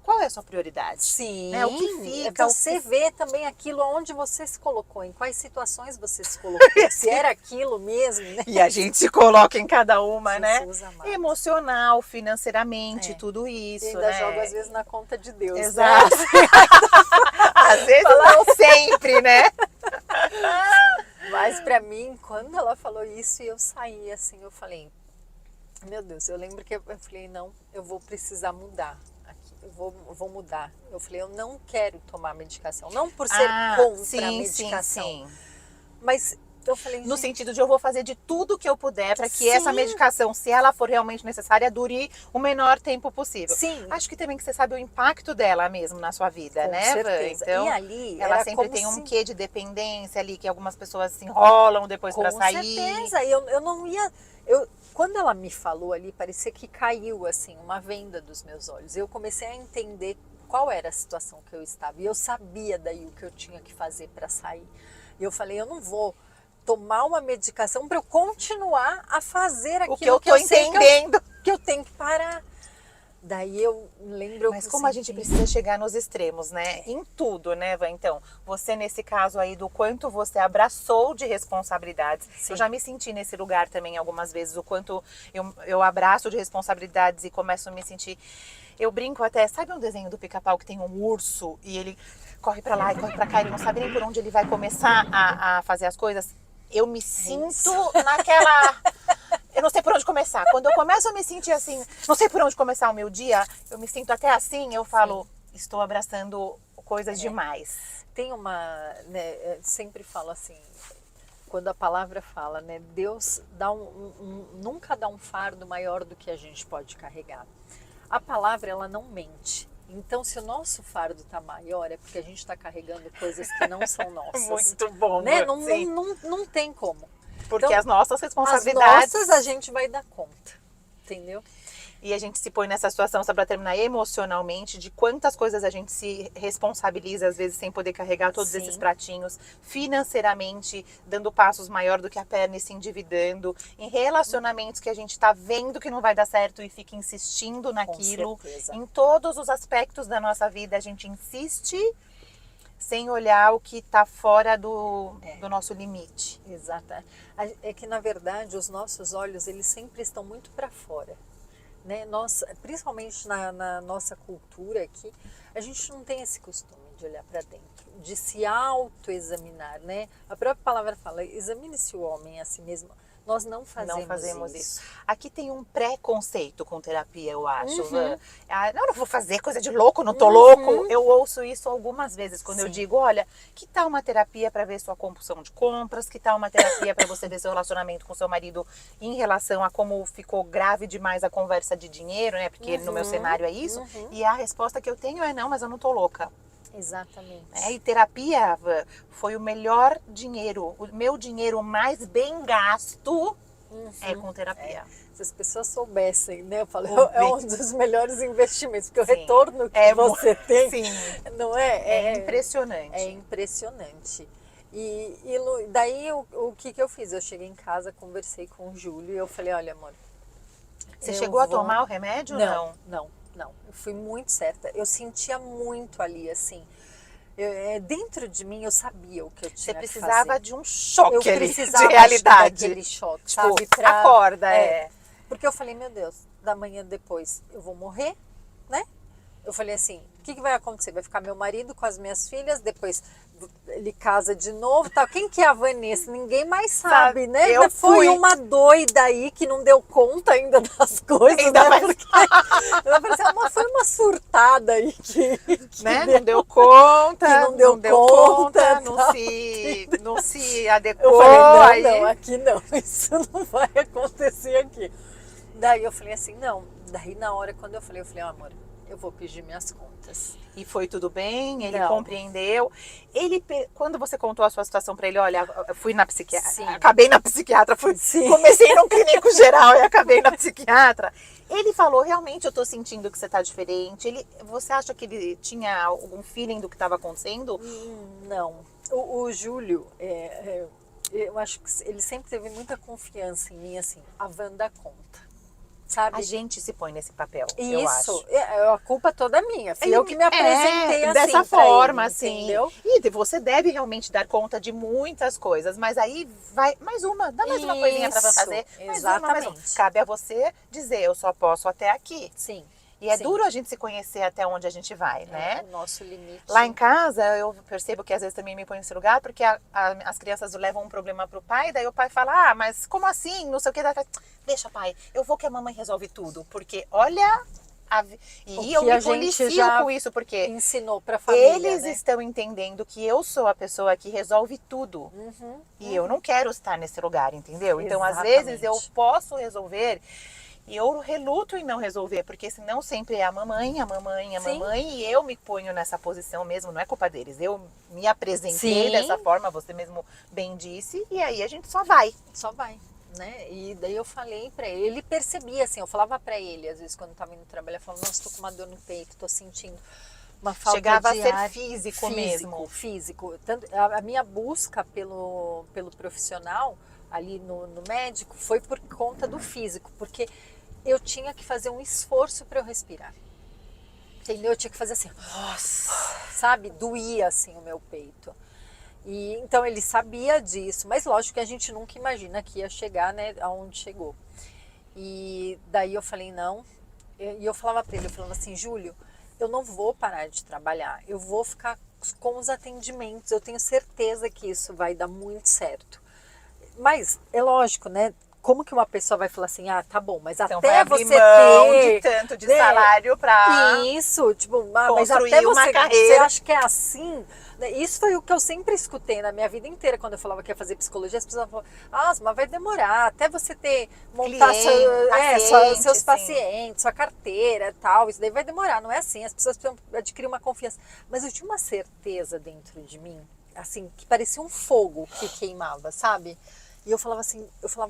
qual é a sua prioridade? Sim, Né? O que fica, você vê também aquilo onde você se colocou, em quais situações você se colocou, se era aquilo mesmo, né? E a gente se coloca em cada uma, né? Jesus amado. Emocional, financeiramente, É. tudo E isso, ainda né? joga às vezes na conta de Deus, Exato. né? Às vezes não sempre, né? Mas pra mim, quando ela falou isso e eu saí assim, eu falei, meu Deus, eu lembro que eu falei, não, eu vou precisar mudar aqui, eu vou mudar. Eu falei, eu não quero tomar medicação, não por ser contra a medicação, sim. mas eu falei, No gente, sentido de eu vou fazer de tudo que eu puder para que sim, essa medicação, se ela for realmente necessária, dure o menor tempo possível. sim, Acho que também que você sabe o impacto dela mesmo na sua vida, com né, Van? certeza. Então, E ali ela era sempre como tem um se... quê de dependência ali, que algumas pessoas se enrolam depois para Com sair. certeza, eu não ia... Quando ela me falou ali, parecia que caiu assim uma venda dos meus olhos. Eu comecei a entender qual era a situação que eu estava. E eu sabia daí o que eu tinha que fazer para sair. E eu falei, eu não vou tomar uma medicação para eu continuar a fazer aquilo O que eu tô sei entendendo. que eu tenho que parar. Daí eu lembro... Mas como a gente precisa chegar nos extremos, né? Em tudo, né, Van? Então, você nesse caso aí do quanto você abraçou de responsabilidades. Sim. Eu já me senti nesse lugar também algumas vezes, o quanto eu abraço de responsabilidades e começo a me sentir... Eu brinco até, sabe um desenho do Pica-Pau que tem um urso e ele corre pra lá e corre pra cá, ele não sabe nem por onde ele vai começar a fazer as coisas? Eu me sinto naquela... Eu não sei por onde começar. Quando eu começo a me sentir assim, não sei por onde começar o meu dia, eu me sinto até assim, eu falo, estou abraçando coisas demais. Tem uma, né, eu sempre falo assim, quando a palavra fala, né, Deus dá nunca dá um fardo maior do que a gente pode carregar. A palavra, ela não mente. Então, se o nosso fardo está maior, é porque a gente está carregando coisas que não são nossas. Muito bom, né? sim. Não tem como. Porque Então, as nossas responsabilidades... As nossas a gente vai dar conta, entendeu? E a gente se põe nessa situação, só para terminar, emocionalmente, de quantas coisas a gente se responsabiliza, às vezes, sem poder carregar todos Sim. esses pratinhos, financeiramente, dando passos maior do que a perna e se endividando, em relacionamentos que a gente está vendo que não vai dar certo e fica insistindo naquilo. certeza. Em todos os aspectos da nossa vida, a gente insiste sem olhar o que está fora do nosso limite. Exato. É que, na verdade, os nossos olhos, eles sempre estão muito para fora. Né? Nós, principalmente na nossa cultura aqui, a gente não tem esse costume de olhar para dentro, de se autoexaminar, né? A própria palavra fala, examine-se o homem a si mesmo. Nós não fazemos isso. Aqui tem um preconceito com terapia, eu acho. Não vou fazer coisa de louco, não tô louco. Eu ouço isso algumas vezes quando eu digo, olha, que tal uma terapia para ver sua compulsão de compras? Que tal uma terapia para você ver seu relacionamento com seu marido em relação a como ficou grave demais a conversa de dinheiro, né? Porque no meu cenário é isso. E a resposta que eu tenho é não, mas eu não tô louca. Exatamente. E terapia foi o melhor dinheiro, o meu dinheiro mais bem gasto é com terapia. Se as pessoas soubessem, né? Eu falo, é um dos melhores investimentos, porque o retorno que você tem, não é? É impressionante. É impressionante. E daí o que eu fiz? Eu cheguei em casa, conversei com o Júlio e eu falei, olha, amor, você chegou a tomar o remédio ou não? Não, eu fui muito certa. Eu sentia muito ali, assim. Dentro de mim eu sabia o que eu tinha que fazer. Você precisava de um choque de realidade. Daquele choque, tipo, sabe? Acorda, Porque eu falei, meu Deus, da manhã depois eu vou morrer, né? Eu falei assim, o que vai acontecer? Vai ficar meu marido com as minhas filhas, depois ele casa de novo, tal. Quem que é a Vanessa? Ninguém mais sabe, né? Eu Foi fui. uma doida aí que não deu conta ainda das coisas, Ainda né? mais- Porque ela falou assim, foi uma surtada aí que Né? deu. Não deu conta, Que não deu conta, não se adequou. Eu falei, aí... não, aqui não, isso não vai acontecer aqui. Daí eu falei assim, não. Daí na hora, quando eu falei, amor, eu vou pedir minhas contas. E foi tudo bem, ele Não. compreendeu. Quando você contou a sua situação para ele, olha, eu fui na psiquiatra, Sim. acabei na psiquiatra, Sim. comecei num clínico geral e acabei na psiquiatra. Ele falou, realmente eu tô sentindo que você tá diferente. Você acha que ele tinha algum feeling do que estava acontecendo? Não. O Júlio, eu acho que ele sempre teve muita confiança em mim, assim, a Wanda conta. Sabe? A gente se põe nesse papel, eu Isso, acho. a culpa toda minha. Fui eu que me apresentei assim dessa pra forma, ele, assim. entendeu? E você deve realmente dar conta de muitas coisas, mas aí vai mais uma, dá mais uma coisinha pra Isso, fazer. Mais uma. exatamente. Cabe a você dizer, eu só posso até aqui. Sim. E é sim. duro a gente se conhecer até onde a gente vai, né? O nosso limite. Lá em casa, eu percebo que às vezes também me põe nesse lugar, porque as crianças levam um problema pro pai, daí o pai fala, mas como assim? Não sei o que. Deixa, pai, eu vou que a mamãe resolve tudo. Porque olha... E eu me policio com isso, porque ensinou pra família, eles né? estão entendendo que eu sou a pessoa que resolve tudo. E eu não quero estar nesse lugar, entendeu? Então, às vezes, eu posso resolver... E eu reluto em não resolver, porque senão sempre é a mamãe, e eu me ponho nessa posição mesmo, não é culpa deles. Eu me apresentei dessa forma, você mesmo bem disse, e aí a gente só vai. Só vai, né? E daí eu falei pra ele percebia assim, eu falava pra ele, às vezes quando eu tava indo trabalhar, eu falava, nossa, tô com uma dor no peito, tô sentindo uma falta Chegava de a ser ar. físico mesmo. Físico. Tanto, a minha busca pelo profissional ali no médico foi por conta do físico, porque eu tinha que fazer um esforço para eu respirar. Entendeu? Eu tinha que fazer assim, Nossa. sabe? Doía assim o meu peito. E então ele sabia disso, mas lógico que a gente nunca imagina que ia chegar, né, aonde chegou. E daí eu falei não, e eu falava para ele, eu falava assim, Júlio, eu não vou parar de trabalhar, eu vou ficar com os atendimentos, eu tenho certeza que isso vai dar muito certo. Mas é lógico, né? Como que uma pessoa vai falar assim, tá bom, mas então até vai abrir você mão ter... de tanto de salário para Isso, tipo, mas construir até uma você carreira. acha que é assim? Isso foi o que eu sempre escutei na minha vida inteira, quando eu falava que ia fazer psicologia, as pessoas falavam, mas vai demorar, até você montar seus pacientes, sua carteira e tal, isso daí vai demorar, não é assim, as pessoas precisam adquirir uma confiança. Mas eu tinha uma certeza dentro de mim, assim, que parecia um fogo que queimava, sabe? E eu falava assim,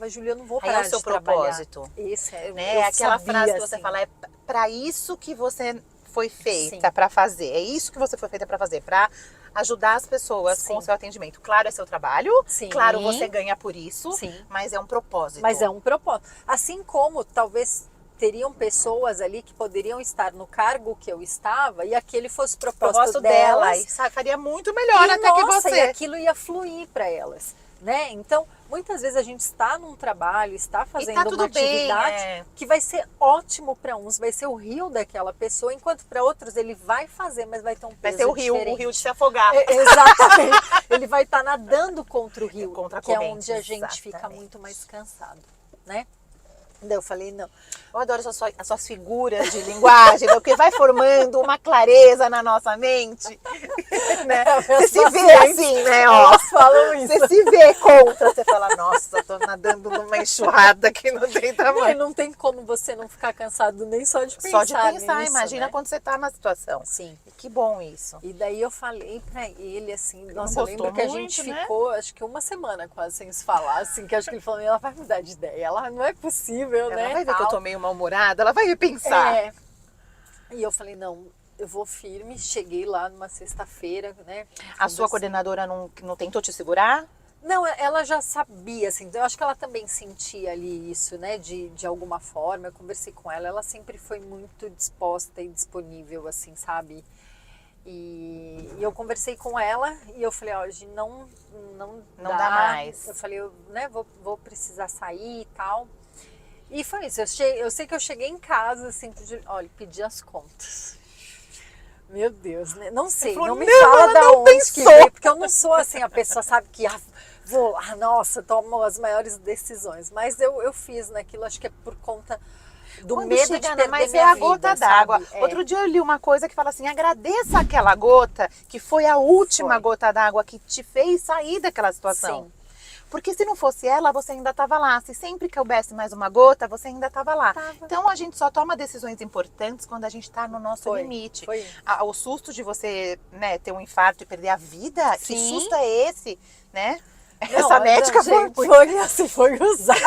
Júlia, eu não vou parar é o seu de trabalhar. propósito. Esse é, né? Aquela frase que você fala, é para isso que você foi feita para fazer. É isso que você foi feita para fazer, para ajudar as pessoas com o seu atendimento. Claro, é seu trabalho, claro, você ganha por isso, mas é um propósito. Mas é um propósito. Assim como talvez teriam pessoas ali que poderiam estar no cargo que eu estava e aquele fosse o propósito delas. E faria muito melhor até que você. E aquilo ia fluir para elas. Né? Então, muitas vezes a gente está num trabalho, está fazendo uma atividade que vai ser ótimo para uns, vai ser o rio daquela pessoa, enquanto para outros ele vai fazer, mas vai ter um peso diferente. Vai ser o rio de se afogar. Exatamente. Ele vai estar nadando contra o rio, contra a que corrente, é onde a gente fica muito mais cansado, né? Daí eu falei, não. Eu adoro as suas figuras de linguagem, porque vai formando uma clareza na nossa mente. Né? Você se vê assim, né? Ó, elas falam isso. Você se vê contra, você fala, nossa, tô nadando numa enxurrada que não tem tamanho. Não tem como você não ficar cansado nem só de pensar. Só de pensar, nisso, imagina, né? quando você tá na situação. Sim. Que bom isso. E daí eu falei pra ele assim, nossa, eu lembro que a gente ficou, acho que uma semana quase sem se falar, assim, que acho que ele falou, ela vai mudar de ideia, ela não é possível, né? Ela vai ver que eu tô meio mal-humorada, ela vai repensar. E eu falei, não, eu vou firme, cheguei lá numa sexta-feira, né? A sua coordenadora não tentou te segurar? Não, ela já sabia, assim, eu acho que ela também sentia ali isso, né, de alguma forma, eu conversei com ela, ela sempre foi muito disposta e disponível, assim, sabe? E eu conversei com ela e eu falei, hoje não dá mais. Eu falei, né, vou precisar sair e tal. E foi isso, eu sei que eu cheguei em casa, assim, olha, pedi as contas. Meu Deus, né? Não sei, falou, não me "Não, fala ela da não onde que pensou." veio, porque eu não sou assim, a pessoa sabe que vou lá, nossa, tomo as maiores decisões. Mas eu fiz naquilo, acho que é por conta do Quando medo chega de na, perder mas é minha a vida, gota sabe? d'água. Outro dia eu li uma coisa que fala assim, agradeça aquela gota que foi a última Foi. gota d'água que te fez sair daquela situação. Sim. Porque se não fosse ela, você ainda estava lá. Se sempre coubesse mais uma gota, você ainda estava lá. Tava. Então a gente só toma decisões importantes quando a gente está no nosso Foi, limite. foi. O susto de você, né, ter um infarto e perder a vida, que Sim. susto é esse, né? Não, Essa médica gente, foi usada.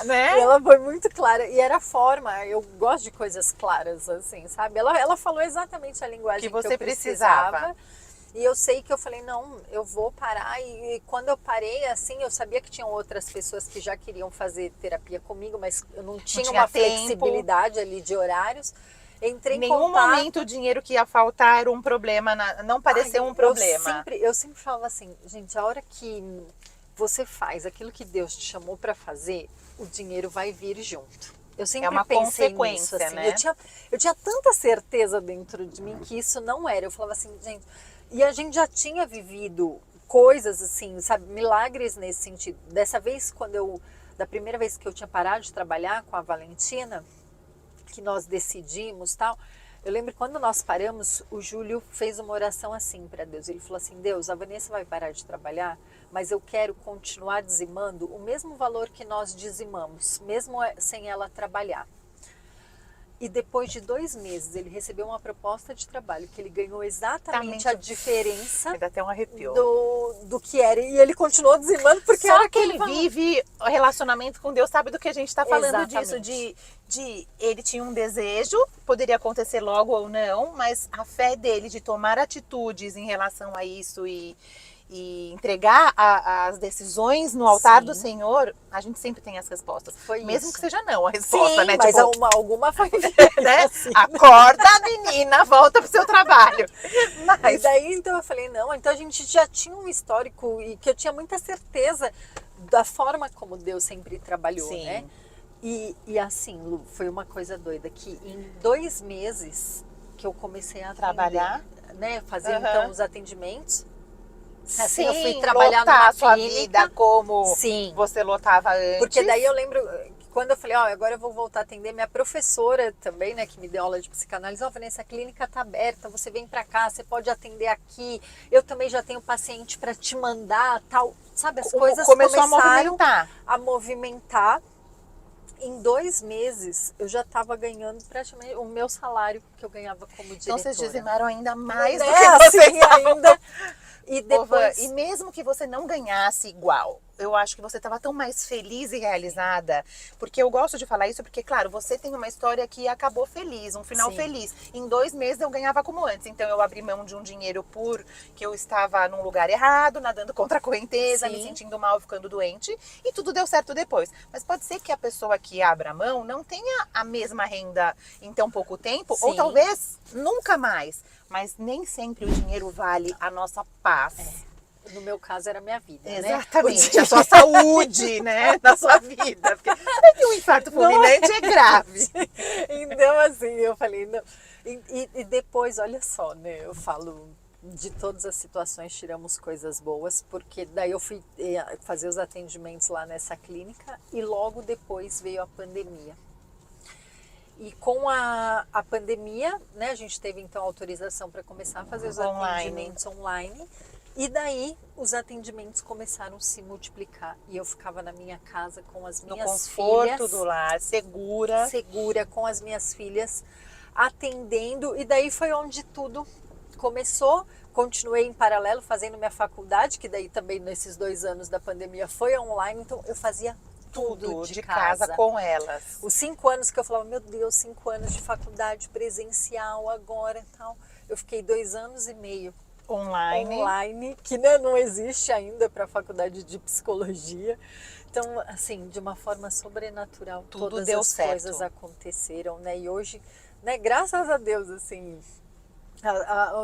né? E ela foi muito clara. E era a forma, eu gosto de coisas claras, assim, sabe? Ela falou exatamente a linguagem Que que você eu precisava. E eu sei que eu falei, não, eu vou parar. E quando eu parei, assim, eu sabia que tinham outras pessoas que já queriam fazer terapia comigo, mas eu não tinha uma tempo. flexibilidade ali de horários. Entrei Em em nenhum contato. momento o dinheiro que ia faltar era um problema, não pareceu um problema. Eu sempre falava assim, gente, a hora que você faz aquilo que Deus te chamou para fazer, o dinheiro vai vir junto. Eu sempre uma pensei consequência, nisso, assim. né? Eu tinha tanta certeza dentro de mim que isso não era. Eu falava assim, gente, e a gente já tinha vivido coisas assim, sabe, milagres nesse sentido. Da primeira vez que eu tinha parado de trabalhar com a Valentina, que nós decidimos, tal. Eu lembro quando nós paramos, o Júlio fez uma oração assim para Deus. Ele falou assim, Deus, a Vanessa vai parar de trabalhar, mas eu quero continuar dizimando o mesmo valor que nós dizimamos, mesmo sem ela trabalhar. E depois de 2 meses, ele recebeu uma proposta de trabalho que ele ganhou exatamente a diferença Me dá até um arrepio. do que era. E ele continuou dizimando porque Só era quem vive o relacionamento com Deus sabe do que a gente está falando Exatamente. disso, de ele tinha um desejo, poderia acontecer logo ou não, mas a fé dele de tomar atitudes em relação a isso e entregar as decisões no altar Sim. do Senhor, a gente sempre tem as respostas. Foi Mesmo isso. que seja não a resposta, Sim, né? mas Tipo, alguma foi né? assim. Acorda, menina, volta pro seu trabalho. E Mas daí, então, eu falei, não, então a gente já tinha um histórico e que eu tinha muita certeza da forma como Deus sempre trabalhou, Sim. né? E assim, Lu, foi uma coisa doida, que em 2 meses que eu comecei a atender, Trabalhar? né? Fazer, Aham. então, os atendimentos. Assim, eu fui sim, trabalhar lotar numa a sua clínica. vida como Sim. você lotava antes. Porque daí eu lembro que quando eu falei, ó, agora eu vou voltar a atender, minha professora também, né, que me deu aula de psicanálise, ó, Vanessa, a clínica tá aberta, você vem pra cá, você pode atender aqui, eu também já tenho paciente pra te mandar, tal, sabe, as coisas começou começaram a movimentar. a movimentar. Em 2 meses, eu já estava ganhando praticamente o meu salário que eu ganhava como diretora. Então vocês dizimaram ainda mais Né, do que vocês assim, estavam. ainda. E Ô, Van, depois... e mesmo que você não ganhasse igual, eu acho que você estava tão mais feliz e realizada, porque eu gosto de falar isso porque, claro, você tem uma história que acabou feliz, um final Sim. feliz. Em 2 meses eu ganhava como antes, então eu abri mão de um dinheiro porque eu estava num lugar errado, nadando contra a correnteza, Sim. me sentindo mal, ficando doente, e tudo deu certo depois. Mas pode ser que a pessoa que abra mão não tenha a mesma renda em tão pouco tempo, ou Sim. talvez nunca mais. Mas nem sempre o dinheiro vale a nossa paz. No meu caso, era a minha vida, Exatamente, né? a sua saúde, né, da sua vida. Porque sabe que um infarto fulminante é grave. Então, assim, eu falei, não. E depois, olha só, né, eu falo, de todas as situações tiramos coisas boas, porque daí eu fui fazer os atendimentos lá nessa clínica e logo depois veio a pandemia. E com a pandemia, né, a gente teve então autorização para começar a fazer os atendimentos online. E daí os atendimentos começaram a se multiplicar. E eu ficava na minha casa com as minhas filhas. No conforto do lar, segura. Segura, com as minhas filhas, atendendo. E daí foi onde tudo começou. Continuei em paralelo fazendo minha faculdade, que daí também nesses 2 anos da pandemia foi online. Então eu fazia tudo de casa com elas. Os 5 anos que eu falava, meu Deus, 5 anos de faculdade presencial agora e tal. Eu fiquei 2 anos e meio online, que né, não existe ainda para a faculdade de psicologia. Então, assim, de uma forma sobrenatural, tudo todas deu as certo. coisas aconteceram, né? E hoje, né, graças a Deus, assim,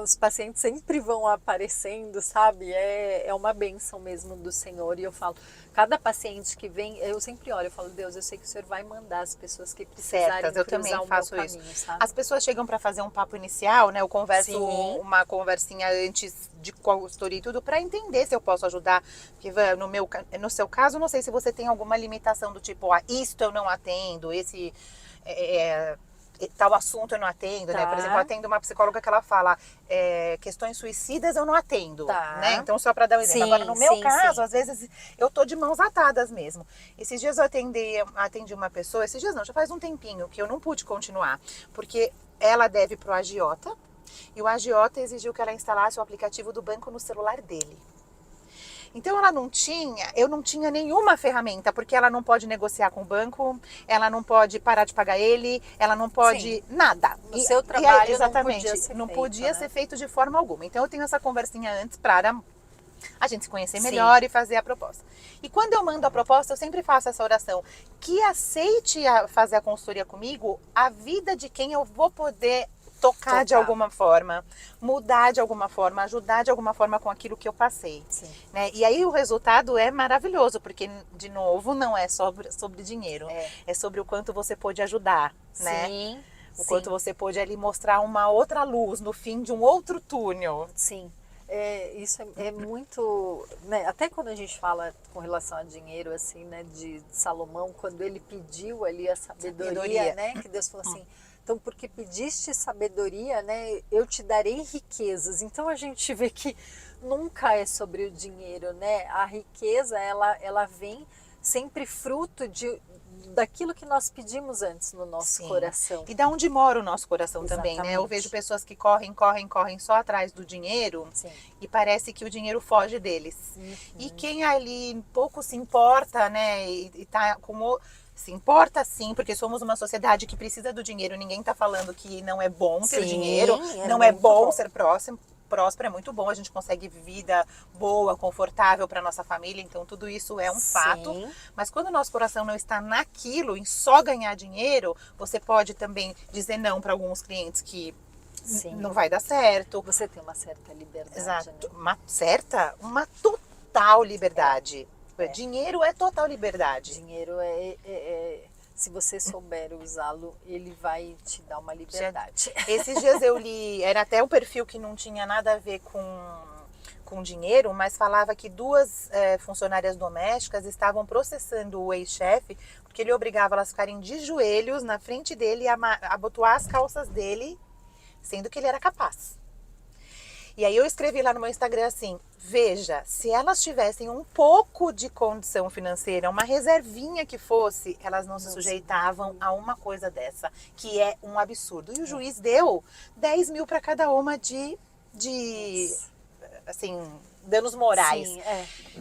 Os pacientes sempre vão aparecendo, sabe? É uma bênção mesmo do Senhor. E eu falo, cada paciente que vem, eu sempre olho, eu falo, Deus, eu sei que o Senhor vai mandar as pessoas que precisarem Certas, eu cruzar também o faço meu isso. caminho, sabe? As pessoas chegam para fazer um papo inicial, né? Eu converso Sim. uma conversinha antes de consultoria e tudo para entender se eu posso ajudar. Porque no seu caso, não sei se você tem alguma limitação do tipo, isto eu não atendo, esse tal assunto eu não atendo, né? Por exemplo, eu atendo uma psicóloga que ela fala questões suicidas eu não atendo, né? Então, só para dar um exemplo. Sim, Agora, no meu sim, caso, sim. às vezes eu tô de mãos atadas mesmo. Esses dias eu atendi uma pessoa, esses dias não, já faz um tempinho que eu não pude continuar, porque ela deve pro agiota e o agiota exigiu que ela instalasse o aplicativo do banco no celular dele. Então eu não tinha nenhuma ferramenta, porque ela não pode negociar com o banco, ela não pode parar de pagar ele, ela não pode nada. No seu trabalho exatamente, não feito, podia né? ser feito de forma alguma. Então eu tenho essa conversinha antes para a gente se conhecer melhor e fazer a proposta. E quando eu mando a proposta, eu sempre faço essa oração, que aceite fazer a consultoria comigo, a vida de quem eu vou poder tocar de alguma forma, mudar de alguma forma, ajudar de alguma forma com aquilo que eu passei. Né? E aí o resultado é maravilhoso, porque, de novo, não é sobre dinheiro. É sobre o quanto você pôde ajudar, né? Sim. O quanto você pôde ali mostrar uma outra luz no fim de um outro túnel. Sim. Isso é muito, né? Até quando a gente fala com relação a dinheiro, assim, né, de Salomão, quando ele pediu ali a sabedoria, né, que Deus falou assim, então porque pediste sabedoria, né, eu te darei riquezas. Então a gente vê que nunca é sobre o dinheiro, né? A riqueza, ela vem sempre fruto daquilo que nós pedimos antes no nosso coração. E da onde mora o nosso coração também, né? Eu vejo pessoas que correm só atrás do dinheiro e parece que o dinheiro foge deles. E quem ali pouco se importa, né? E tá com se importa sim, porque somos uma sociedade que precisa do dinheiro. Ninguém tá falando que não é bom ter dinheiro, não é bom ser próspero, é muito bom, a gente consegue vida boa, confortável para nossa família, então tudo isso é um fato. Mas quando o nosso coração não está naquilo, em só ganhar dinheiro, você pode também dizer não para alguns clientes que não vai dar certo. Você tem uma certa liberdade. Exato, né? Uma total liberdade. Dinheiro é total liberdade. Dinheiro se você souber usá-lo, ele vai te dar uma liberdade. Esses dias eu li, era até um perfil que não tinha nada a ver com dinheiro, mas falava que duas funcionárias domésticas estavam processando o ex-chefe, porque ele obrigava elas a ficarem de joelhos na frente dele e abotoar as calças dele, sendo que ele era capaz. E aí eu escrevi lá no meu Instagram assim, veja, se elas tivessem um pouco de condição financeira, uma reservinha que fosse, elas não se sujeitavam a uma coisa dessa, que é um absurdo. E o juiz deu 10 mil para cada uma de assim, danos morais.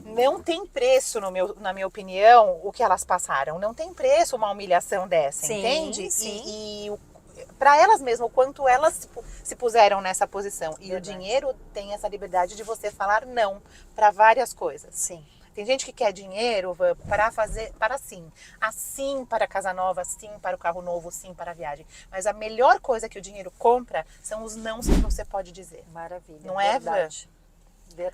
Não tem preço, na minha opinião, o que elas passaram. Não tem preço uma humilhação dessa, entende? E para elas mesmas, o quanto elas se puseram nessa posição. E o dinheiro tem essa liberdade de você falar não para várias coisas. Tem gente que quer dinheiro para sim. Assim para a casa nova, sim para o carro novo, sim para a viagem. Mas a melhor coisa que o dinheiro compra são os nãos que você pode dizer. Maravilha. Não é, verdade.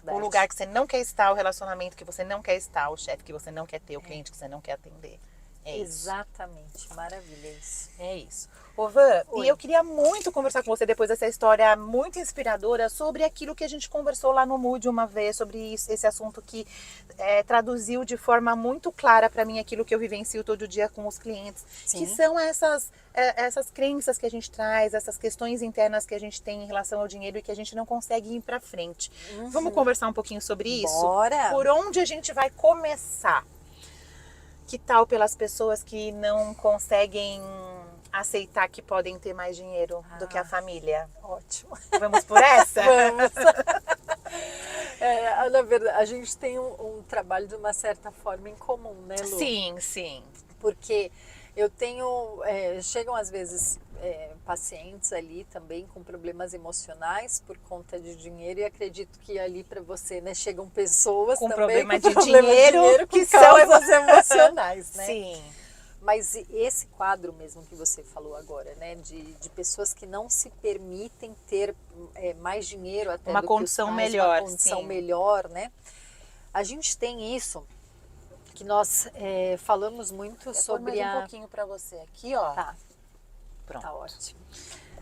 O lugar que você não quer estar, o relacionamento que você não quer estar, o chefe que você não quer ter, o cliente que você não quer atender. Exatamente, maravilha isso. É isso. Ô Van, e eu queria muito conversar com você depois dessa história muito inspiradora sobre aquilo que a gente conversou lá no Mood uma vez, sobre isso, esse assunto que traduziu de forma muito clara para mim aquilo que eu vivencio todo dia com os clientes, que são essas crenças que a gente traz, essas questões internas que a gente tem em relação ao dinheiro e que a gente não consegue ir para frente. Vamos conversar um pouquinho sobre isso? Bora! Por onde a gente vai começar? Que tal pelas pessoas que não conseguem aceitar que podem ter mais dinheiro do que a família? Ótimo. Vamos por essa? Vamos. Na verdade, a gente tem um trabalho de uma certa forma em comum, né, Lu? Sim. Porque eu tenho, chegam às vezes pacientes ali também com problemas emocionais por conta de dinheiro, e acredito que ali para você, né, chegam pessoas com também problema com de dinheiro que são emocionais, né? Sim. Mas esse quadro mesmo que você falou agora, né, de pessoas que não se permitem ter mais dinheiro até Uma do condição que os pais, melhor, uma condição sim. melhor, né? A gente tem isso que nós falamos muito sobre um pouquinho para você aqui, ó. Tá, Pronto. tá ótimo.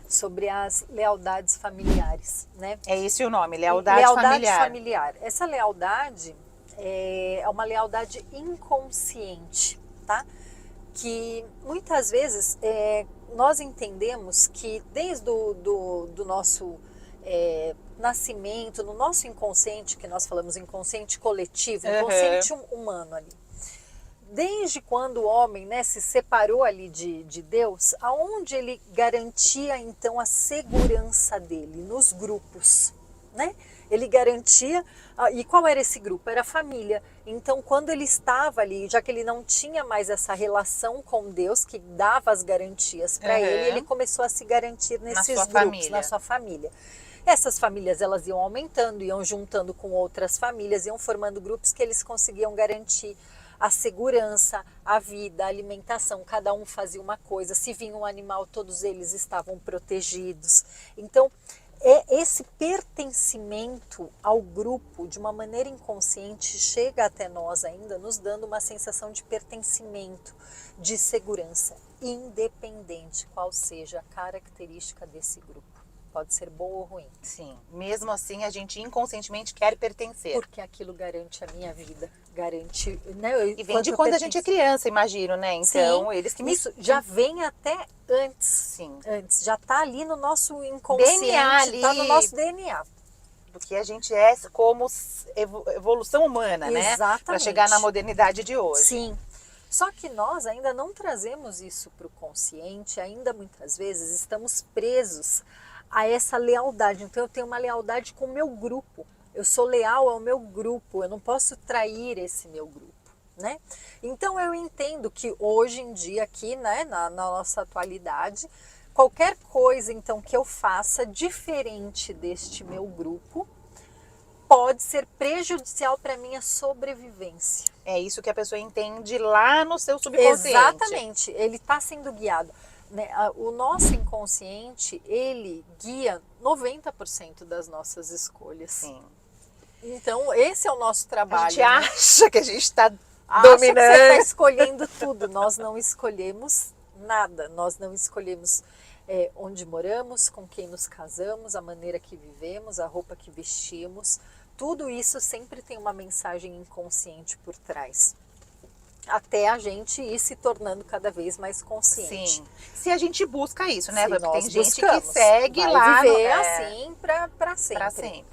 Sobre as lealdades familiares, né? É esse o nome, lealdade familiar. Essa lealdade é uma lealdade inconsciente, tá? Que muitas vezes nós entendemos que desde do nosso nascimento, no nosso inconsciente, que nós falamos inconsciente coletivo, inconsciente humano ali, desde quando o homem, né, se separou ali de Deus, aonde ele garantia então a segurança dele? Nos grupos, né? Ele garantia, e qual era esse grupo? Era a família. Então, quando ele estava ali, já que ele não tinha mais essa relação com Deus, que dava as garantias para ele começou a se garantir nesses grupos, na sua família. Essas famílias, elas iam aumentando, iam juntando com outras famílias, iam formando grupos que eles conseguiam garantir a segurança, a vida, a alimentação, cada um fazia uma coisa. Se vinha um animal, todos eles estavam protegidos. Então, esse pertencimento ao grupo, de uma maneira inconsciente, chega até nós ainda, nos dando uma sensação de pertencimento, de segurança, independente qual seja a característica desse grupo. Pode ser boa ou ruim. Sim, mesmo assim a gente inconscientemente quer pertencer. Porque aquilo garante a minha vida, garante... Né, e vem de quando a gente é criança, imagino, né? Então, sim, eles que isso já vem até antes. Sim. Antes, já está ali no nosso inconsciente, DNA está no nosso DNA. Porque a gente é como evolução humana, né? Exatamente. Para chegar na modernidade de hoje. Sim. Só que nós ainda não trazemos isso para o consciente, ainda muitas vezes estamos presos a essa lealdade. Então eu tenho uma lealdade com o meu grupo, eu sou leal ao meu grupo, eu não posso trair esse meu grupo, né? Então eu entendo que hoje em dia aqui, né, na nossa atualidade, qualquer coisa então que eu faça diferente deste meu grupo pode ser prejudicial para a minha sobrevivência. É isso que a pessoa entende lá no seu subconsciente. Exatamente, ele está sendo guiado. O nosso inconsciente, ele guia 90% das nossas escolhas. Sim. Então, esse é o nosso trabalho. A gente acha que a gente está dominando. dominando. Acha que você está escolhendo tudo. Nós não escolhemos nada. Nós não escolhemos onde moramos, com quem nos casamos, a maneira que vivemos, a roupa que vestimos. Tudo isso sempre tem uma mensagem inconsciente por trás. Até a gente ir se tornando cada vez mais consciente. Sim. Se a gente busca isso, né? Porque tem gente que segue vai lá viver assim para sempre. Para sempre.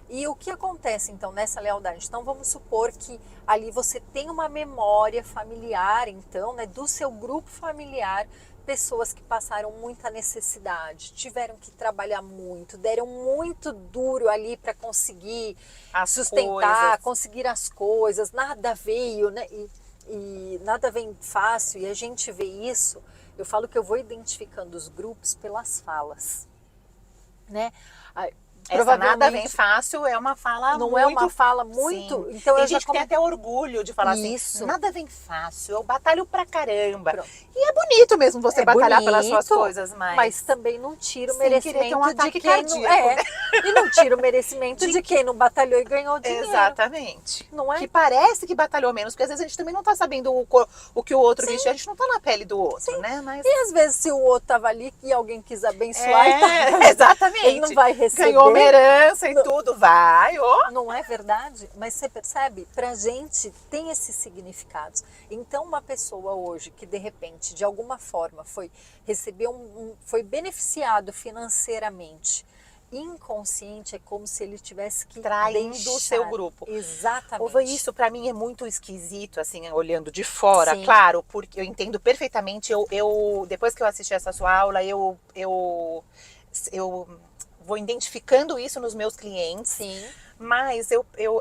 E o que acontece então nessa lealdade? Então vamos supor que ali você tem uma memória familiar, então, né, do seu grupo familiar, pessoas que passaram muita necessidade, tiveram que trabalhar muito, deram muito duro ali para conseguir sustentar, conseguir as coisas, nada veio, né? E nada vem fácil, e a gente vê isso. Eu falo que eu vou identificando os grupos pelas falas, né? Essa nada vem fácil é uma fala não muito... é uma fala muito... Sim. Então tem eu gente que tem até orgulho de falar isso. Assim, nada vem fácil, eu batalho pra caramba. Pronto. E é bonito mesmo você batalhar bonito, pelas suas coisas, mas também não tira o sem merecimento ter um ataque de quem cardíaco, e não tira o merecimento de quem não batalhou e ganhou dinheiro. Exatamente. Não é? Que parece que batalhou menos, porque às vezes a gente também não tá sabendo o que o outro vestiu, a gente não tá na pele do outro, Sim. né? Mas... E às vezes se o outro tava ali e alguém quis abençoar, exatamente. Ele não vai receber. Ganhou uma herança e tudo, vai, Não é verdade? Mas você percebe? Pra gente tem esses significados. Então uma pessoa hoje que de repente, de alguma forma, foi beneficiado financeiramente, inconsciente, é como se ele tivesse que traindo o seu grupo. Exatamente. Isso pra mim é muito esquisito, assim, olhando de fora, Sim. claro, porque eu entendo perfeitamente, depois que eu assisti essa sua aula, eu vou identificando isso nos meus clientes. Sim. Mas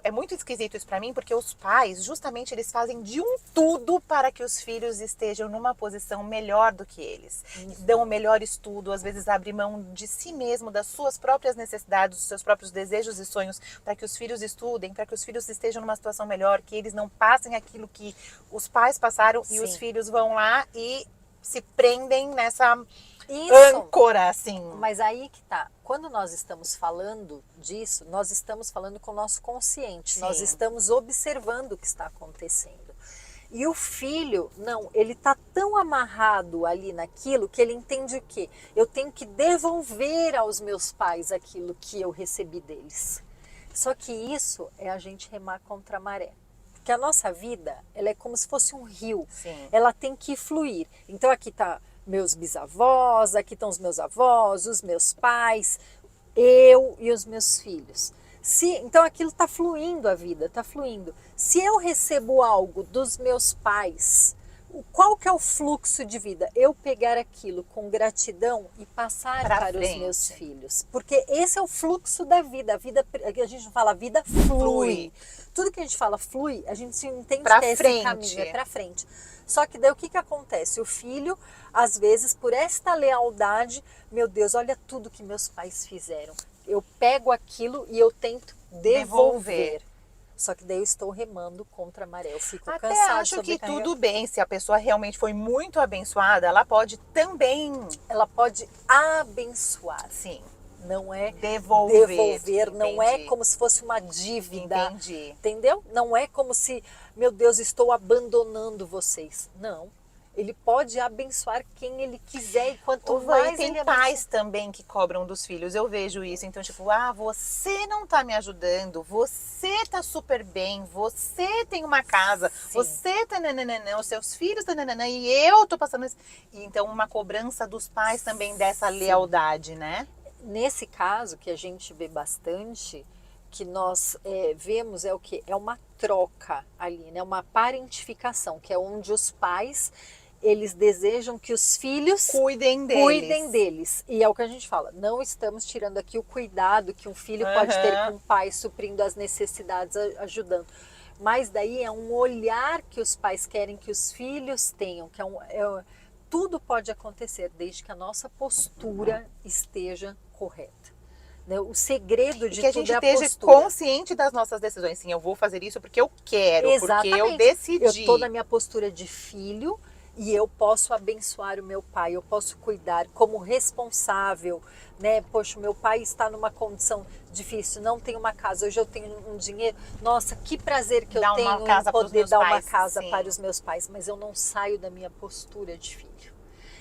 é muito esquisito isso para mim, porque os pais, justamente, eles fazem de um tudo para que os filhos estejam numa posição melhor do que eles. Dão o melhor estudo, às vezes abrem mão de si mesmo, das suas próprias necessidades, dos seus próprios desejos e sonhos, para que os filhos estudem, para que os filhos estejam numa situação melhor, que eles não passem aquilo que os pais passaram. E os filhos vão lá e se prendem nessa âncora, assim. Mas aí que tá. Quando nós estamos falando disso, nós estamos falando com o nosso consciente. Sim. Nós estamos observando o que está acontecendo. E o filho, não, ele tá tão amarrado ali naquilo que ele entende o quê? Eu tenho que devolver aos meus pais aquilo que eu recebi deles. Só que isso é a gente remar contra a maré. Porque a nossa vida, ela é como se fosse um rio. Sim. Ela tem que fluir. Então aqui tá meus bisavós, aqui estão os meus avós, os meus pais, eu e os meus filhos. Então aquilo está fluindo, a vida está fluindo. Se eu recebo algo dos meus pais, qual que é o fluxo de vida? Eu pegar aquilo com gratidão e passar para os meus filhos. Porque esse é o fluxo da vida. A gente fala, a vida flui. Tudo que a gente fala flui, a gente entende pra que é esse caminho, é para frente. Só que daí o que acontece? O filho, às vezes, por esta lealdade, meu Deus, olha tudo que meus pais fizeram. Eu pego aquilo e eu tento devolver. Só que daí eu estou remando contra a maré, eu fico cansada. Até acho que tudo bem, se a pessoa realmente foi muito abençoada, ela pode também... Ela pode abençoar. Sim. Não é devolver, não é como se fosse uma dívida. Entendi. Entendeu? Não é como se, meu Deus, estou abandonando vocês. Não. Ele pode abençoar quem ele quiser e quanto mais tem ele pais também que cobram dos filhos, eu vejo isso. Então, tipo, você não tá me ajudando, você tá super bem, você tem uma casa, você tá nananã, os seus filhos tá nananã, e eu tô passando isso. Então, uma cobrança dos pais também dessa lealdade, né? Nesse caso, que a gente vê bastante, que nós vemos é o que? É uma troca ali, né? Uma parentificação, que é onde os pais, eles desejam que os filhos cuidem deles. E é o que a gente fala, não estamos tirando aqui o cuidado que um filho pode ter com o pai, suprindo as necessidades, ajudando. Mas daí é um olhar que os pais querem que os filhos tenham, que tudo pode acontecer desde que a nossa postura esteja correta. O segredo de tudo é a postura. Que a gente esteja consciente das nossas decisões. Sim, eu vou fazer isso porque eu quero, porque eu decidi. Eu estou na minha postura de filho e eu posso abençoar o meu pai, eu posso cuidar como responsável, né? Poxa, meu pai está numa condição difícil, não tem uma casa, hoje eu tenho um dinheiro. Nossa, que prazer que eu tenho em poder dar uma casa para os meus pais, mas eu não saio da minha postura de filho.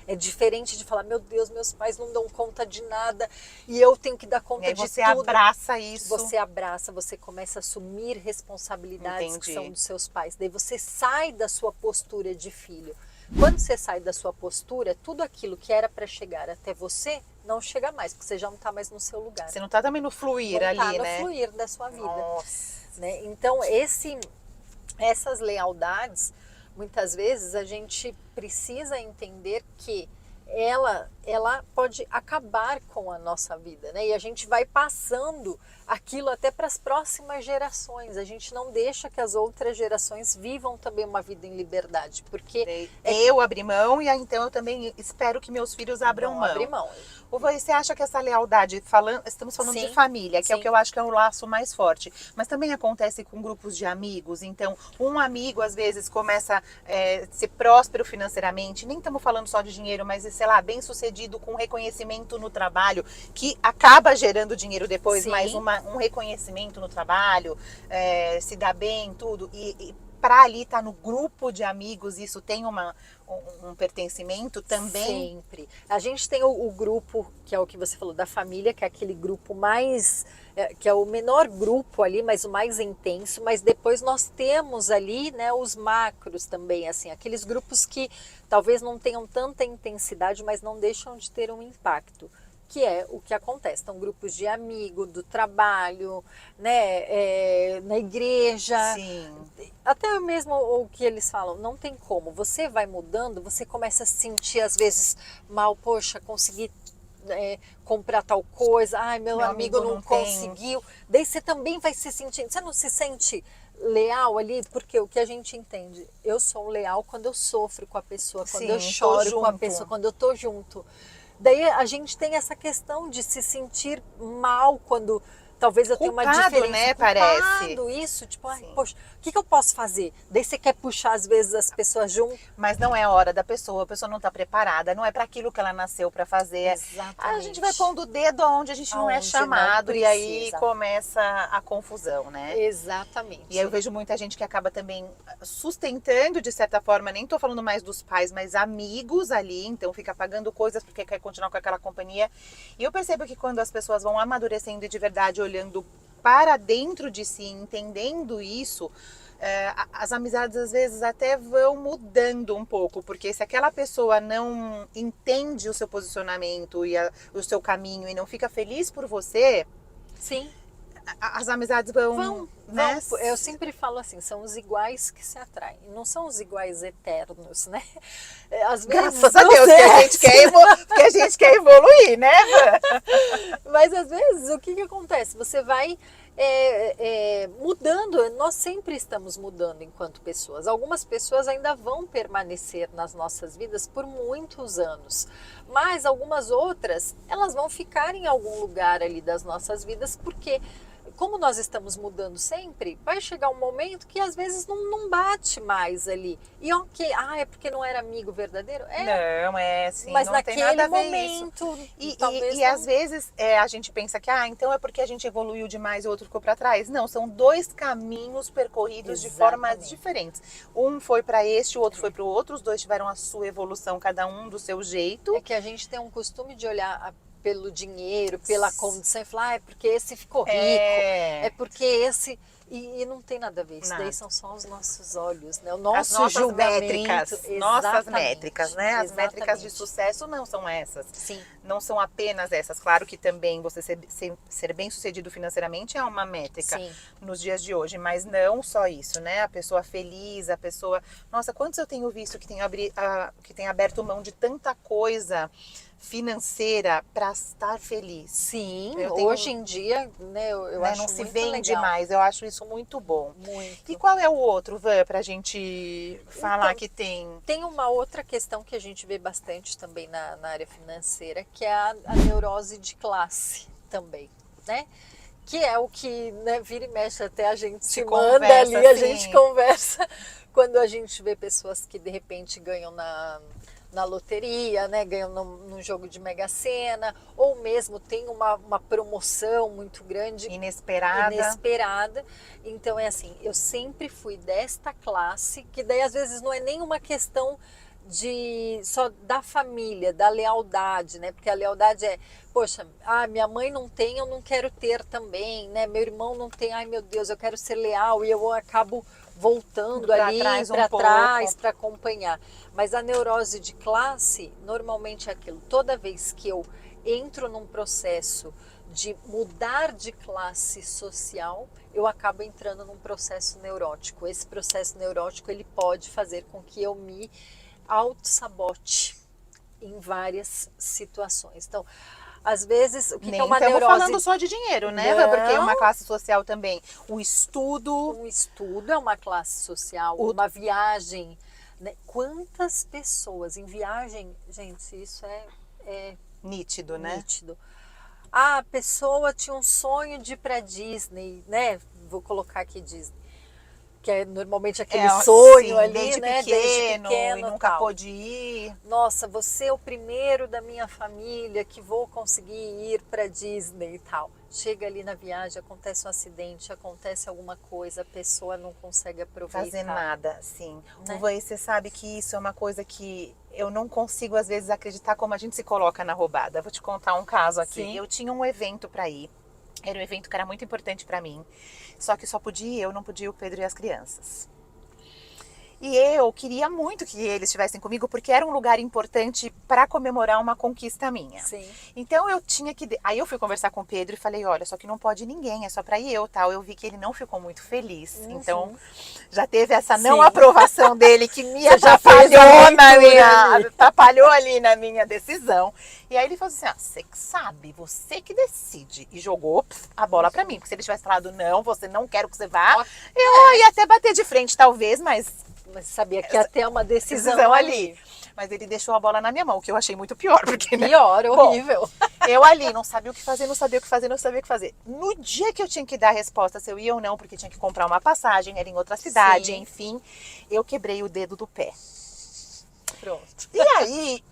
É diferente de falar, meu Deus, meus pais não dão conta de nada e eu tenho que dar conta de tudo. Você abraça isso. Você abraça, você começa a assumir responsabilidades que são dos seus pais. Daí você sai da sua postura de filho. Quando você sai da sua postura, tudo aquilo que era para chegar até você, não chega mais, porque você já não está mais no seu lugar. Você não está também no fluir não ali, tá né? No fluir da sua vida. Nossa. Né? Então, essas lealdades, muitas vezes a gente precisa entender que ela pode acabar com a nossa vida, né? E a gente vai passando aquilo até para as próximas gerações. A gente não deixa que as outras gerações vivam também uma vida em liberdade, porque eu abri mão e então eu também espero que meus filhos abram mão. Abrir mão. Ou você acha que essa lealdade, estamos falando de família, que é o que eu acho que é o laço mais forte, mas também acontece com grupos de amigos. Então, um amigo às vezes começa a ser próspero financeiramente, nem estamos falando só de dinheiro, mas sei lá, bem sucedido com reconhecimento no trabalho, que acaba gerando dinheiro depois, mas um reconhecimento no trabalho, se dá bem, tudo, e para ali estar no grupo de amigos, isso tem um pertencimento também? Sempre. A gente tem o grupo, que é o que você falou, da família, que é aquele grupo mais, que é o menor grupo ali, mas o mais intenso, mas depois nós temos ali, né, os macros também, assim, aqueles grupos que talvez não tenham tanta intensidade, mas não deixam de ter um impacto. Que é o que acontece. Então, grupos de amigo, do trabalho, né, na igreja. Sim. Até mesmo o que eles falam, não tem como. Você vai mudando, você começa a se sentir às vezes mal, poxa, consegui comprar tal coisa, ai, meu amigo não tem. conseguiu. Daí você também vai se sentindo, você não se sente leal ali? Porque o que a gente entende, eu sou leal quando eu sofro com a pessoa, quando eu Sim, tô choro com a junto. pessoa, quando eu tô junto. Daí a gente tem essa questão de se sentir mal quando talvez eu tenha uma Culpado, diferença. né, Culpado, parece. isso, tipo, ai, Sim. poxa, o que eu posso fazer? Daí você quer puxar às vezes as pessoas junto. Mas não é a hora da pessoa, a pessoa não está preparada, não é para aquilo que ela nasceu para fazer. Exatamente. A gente vai pondo o dedo onde a gente não é Aonde não chamado e aí precisa. começa a confusão, né? Exatamente. E aí eu vejo muita gente que acaba também sustentando, de certa forma, nem tô falando mais dos pais, mas amigos ali, então fica pagando coisas porque quer continuar com aquela companhia. E eu percebo que quando as pessoas vão amadurecendo e de verdade olhando para dentro de si, entendendo isso, as amizades às vezes até vão mudando um pouco, porque se aquela pessoa não entende o seu posicionamento e o seu caminho e não fica feliz por você, Sim. as amizades vão, né? Eu sempre falo assim, são os iguais que se atraem, não são os iguais eternos, né? Às vezes, Graças a Deus, porque a gente quer evoluir, né? Mas às vezes, o que acontece? Você vai mudando, nós sempre estamos mudando enquanto pessoas. Algumas pessoas ainda vão permanecer nas nossas vidas por muitos anos, mas algumas outras, elas vão ficar em algum lugar ali das nossas vidas, porque como nós estamos mudando sempre, vai chegar um momento que às vezes não bate mais ali. E ok, é porque não era amigo verdadeiro? Não, é assim, mas não naquele tem nada a ver momento, isso. talvez E às vezes a gente pensa que, então é porque a gente evoluiu demais e o outro ficou para trás. Não, são dois caminhos percorridos de formas diferentes. Um foi para este, o outro foi para o outro, os dois tiveram a sua evolução, cada um do seu jeito. É que a gente tem um costume de olhar pelo dinheiro, pela condição e falar, é porque esse ficou rico, é porque esse... E não tem nada a ver, isso daí são só os nossos olhos, né? O nosso julgamento. Nossas métricas, né? As Exatamente. métricas de sucesso não são essas. Sim. Não são apenas essas. Claro que também você ser bem sucedido financeiramente é uma métrica nos dias de hoje, mas não só isso, né? A pessoa feliz, a pessoa... Nossa, quantos eu tenho visto que tem aberto mão de tanta coisa financeira para estar feliz. Sim, hoje em dia, né, eu acho não se muito vende legal. mais, eu acho isso muito bom. Muito. E qual é o outro, Van, pra gente falar que tem? Tem uma outra questão que a gente vê bastante também na área financeira, que é a neurose de classe também, né? Que é o que, né, vira e mexe, até a gente se manda ali, a gente conversa quando a gente vê pessoas que de repente ganham na loteria, né, ganham num jogo de Mega Sena, ou mesmo tem uma promoção muito grande, inesperada. Então é assim, eu sempre fui desta classe, que daí às vezes não é nem uma questão só da família, da lealdade, né? Porque a lealdade é, poxa, minha mãe não tem, eu não quero ter também, né? Meu irmão não tem, ai meu Deus, eu quero ser leal, e eu acabo voltando ali para trás para acompanhar. Mas a neurose de classe, normalmente é aquilo, toda vez que eu entro num processo de mudar de classe social, eu acabo entrando num processo neurótico. Esse processo neurótico, ele pode fazer com que eu me auto-sabote em várias situações. Então, às vezes, o que é uma neurose? Estamos falando só de dinheiro, né? Não. Porque é uma classe social também. O estudo... Um estudo é uma classe social, uma viagem, né? Quantas pessoas em viagem, gente, isso é nítido, né? Nítido. A pessoa tinha um sonho de ir para Disney, né? Vou colocar aqui Disney. Que é normalmente aquele sonho ali, desde né? Pequeno, e nunca pôde ir. Nossa, você é o primeiro da minha família que vou conseguir ir para Disney e tal. Chega ali na viagem, acontece um acidente, acontece alguma coisa, a pessoa não consegue aproveitar. Fazer nada, sim. Né? Uva, você sabe que isso é uma coisa que eu não consigo às vezes acreditar como a gente se coloca na roubada. Vou te contar um caso aqui. Sim. Eu tinha um evento para ir. Era um evento que era muito importante para mim. Só que só podia eu, não podia o Pedro e as crianças. E eu queria muito que eles estivessem comigo, porque era um lugar importante para comemorar uma conquista minha. Sim. Então eu tinha que... Aí eu fui conversar com o Pedro e falei, olha, só que não pode ninguém, é só para ir eu, tal. Eu vi que ele não ficou muito feliz. Então já teve essa não Sim. aprovação dele que me Você já fez a atrapalhou ali na minha decisão. E aí ele falou assim, você que sabe, você que decide. E jogou a bola para mim. Porque se ele tivesse falado, não, você não quero que você vá, eu ia até bater de frente talvez, mas sabia que ia ter uma decisão ali. Mas ele deixou a bola na minha mão, o que eu achei muito pior. Porque, né? Pior, horrível. Bom, eu ali não sabia o que fazer, não sabia o que fazer, não sabia o que fazer. No dia que eu tinha que dar a resposta se eu ia ou não, porque tinha que comprar uma passagem, era em outra cidade, Sim. enfim, eu quebrei o dedo do pé. Pronto. E aí,